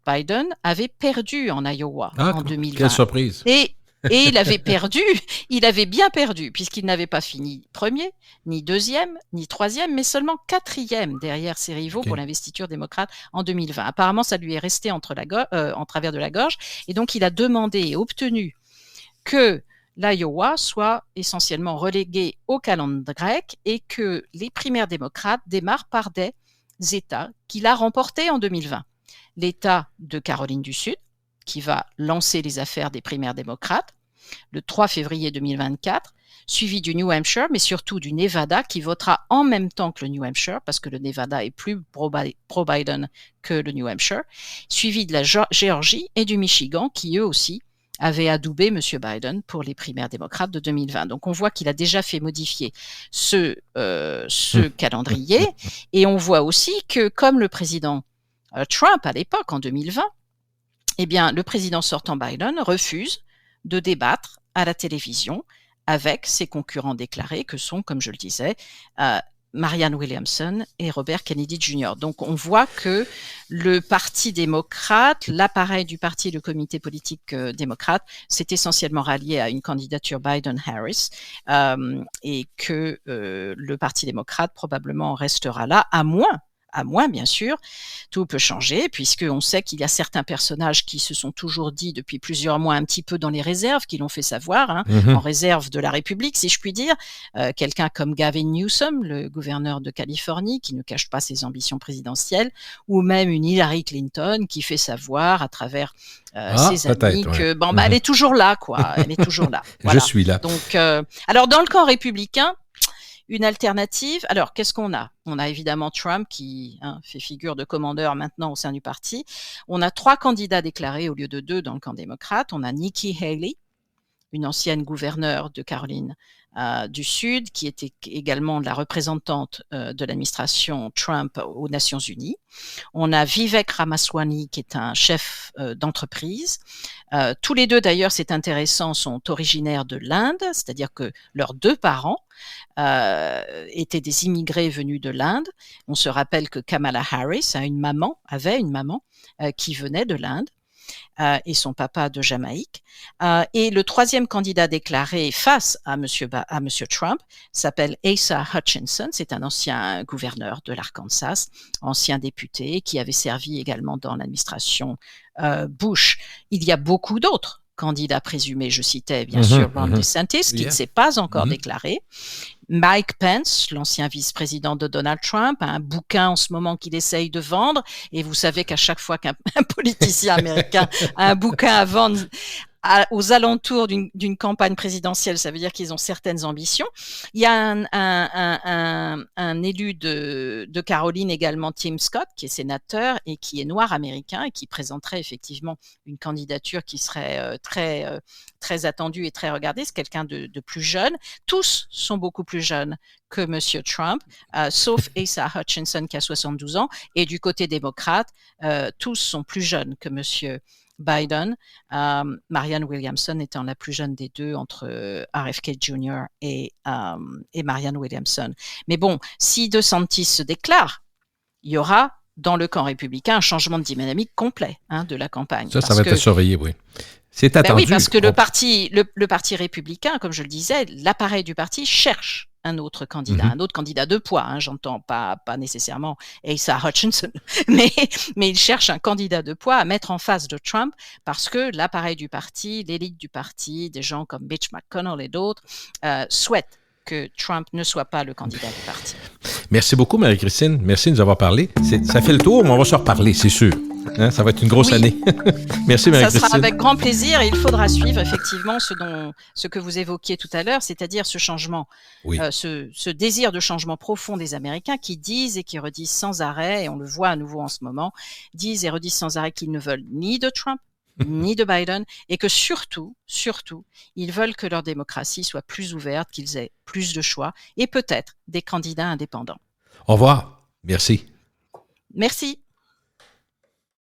Speaker 3: Biden avait perdu en Iowa en 2020.
Speaker 2: Quelle surprise!
Speaker 3: Et il avait perdu, il avait bien perdu, puisqu'il n'avait pas fini premier, ni deuxième, ni troisième, mais seulement quatrième derrière ses rivaux pour l'investiture démocrate en 2020. Apparemment, ça lui est resté en travers de la gorge, et donc il a demandé et obtenu que l'Iowa soit essentiellement relégué au calendrier grec et que les primaires démocrates démarrent par des États qu'il a remportés en 2020. L'État de Caroline du Sud, qui va lancer les affaires des primaires démocrates le 3 février 2024, suivi du New Hampshire, mais surtout du Nevada, qui votera en même temps que le New Hampshire, parce que le Nevada est plus pro-Biden que le New Hampshire, suivi de la Géorgie et du Michigan, qui eux aussi avaient adoubé M. Biden pour les primaires démocrates de 2020. Donc on voit qu'il a déjà fait modifier ce calendrier, et on voit aussi que, comme le président Trump à l'époque, en 2020, eh bien, le président sortant Biden refuse de débattre à la télévision avec ses concurrents déclarés que sont, comme je le disais, Marianne Williamson et Robert Kennedy Jr. Donc on voit que le Parti démocrate, l'appareil du parti, le comité politique démocrate, s'est essentiellement rallié à une candidature Biden-Harris et que le Parti démocrate probablement restera là, à moins, bien sûr, tout peut changer, puisqu'on sait qu'il y a certains personnages qui se sont toujours dit depuis plusieurs mois un petit peu dans les réserves, qui l'ont fait savoir, en réserve de la République, si je puis dire. Quelqu'un comme Gavin Newsom, le gouverneur de Californie, qui ne cache pas ses ambitions présidentielles, ou même une Hillary Clinton qui fait savoir à travers ses amis que elle est toujours là, quoi. Elle est toujours là. Voilà.
Speaker 2: Je suis là.
Speaker 3: Donc, alors dans le camp républicain, une alternative. Alors, qu'est-ce qu'on a? On a évidemment Trump qui fait figure de commandeur maintenant au sein du parti. On a 3 candidats déclarés au lieu de 2 dans le camp démocrate. On a Nikki Haley, une ancienne gouverneure de Caroline du Sud, qui était également la représentante de l'administration Trump aux Nations Unies. On a Vivek Ramaswamy, qui est un chef d'entreprise. Tous les deux, d'ailleurs, c'est intéressant, sont originaires de l'Inde, c'est-à-dire que leurs 2 parents étaient des immigrés venus de l'Inde. On se rappelle que Kamala Harris avait une maman qui venait de l'Inde. Et son papa de Jamaïque. Et le 3e candidat déclaré face à Monsieur Trump s'appelle Asa Hutchinson. C'est un ancien gouverneur de l'Arkansas, ancien député qui avait servi également dans l'administration Bush. Il y a beaucoup d'autres candidats présumés. Je citais bien sûr Ron DeSantis, qui ne s'est pas encore déclaré. Mike Pence, l'ancien vice-président de Donald Trump, a un bouquin en ce moment qu'il essaye de vendre. Et vous savez qu'à chaque fois qu'un politicien américain a un bouquin à vendre aux alentours d'une campagne présidentielle, ça veut dire qu'ils ont certaines ambitions. Il y a un élu de Caroline également, Tim Scott, qui est sénateur et qui est noir américain et qui présenterait effectivement une candidature qui serait très attendue et très regardée. C'est quelqu'un de plus jeune. Tous sont beaucoup plus jeunes que M. Trump, sauf Asa Hutchinson qui a 72 ans. Et du côté démocrate, tous sont plus jeunes que M. Biden, Marianne Williamson étant la plus jeune des deux entre RFK Jr. et Marianne Williamson. Mais bon, si DeSantis se déclare, il y aura dans le camp républicain un changement de dynamique complet de la campagne.
Speaker 2: Ça va être surveillé, oui. C'est attendu.
Speaker 3: Oui, parce que le parti républicain, comme je le disais, l'appareil du parti cherche un autre candidat de poids, j'entends pas nécessairement Asa Hutchinson, mais il cherche un candidat de poids à mettre en face de Trump parce que l'appareil du parti, l'élite du parti, des gens comme Mitch McConnell et d'autres souhaitent que Trump ne soit pas le candidat du parti.
Speaker 2: Merci beaucoup, Marie-Christine. Merci de nous avoir parlé. Ça fait le tour, mais on va se reparler, c'est sûr. Ça va être une grosse année. Merci, Marie-Christine.
Speaker 3: Ça sera avec grand plaisir et il faudra suivre effectivement ce que vous évoquiez tout à l'heure, c'est-à-dire ce changement, ce désir de changement profond des Américains qui disent et qui redisent sans arrêt, et on le voit à nouveau en ce moment, disent et redisent sans arrêt qu'ils ne veulent ni de Trump, ni de Biden, et que surtout, ils veulent que leur démocratie soit plus ouverte, qu'ils aient plus de choix et peut-être des candidats indépendants.
Speaker 2: Au revoir. Merci.
Speaker 3: Merci.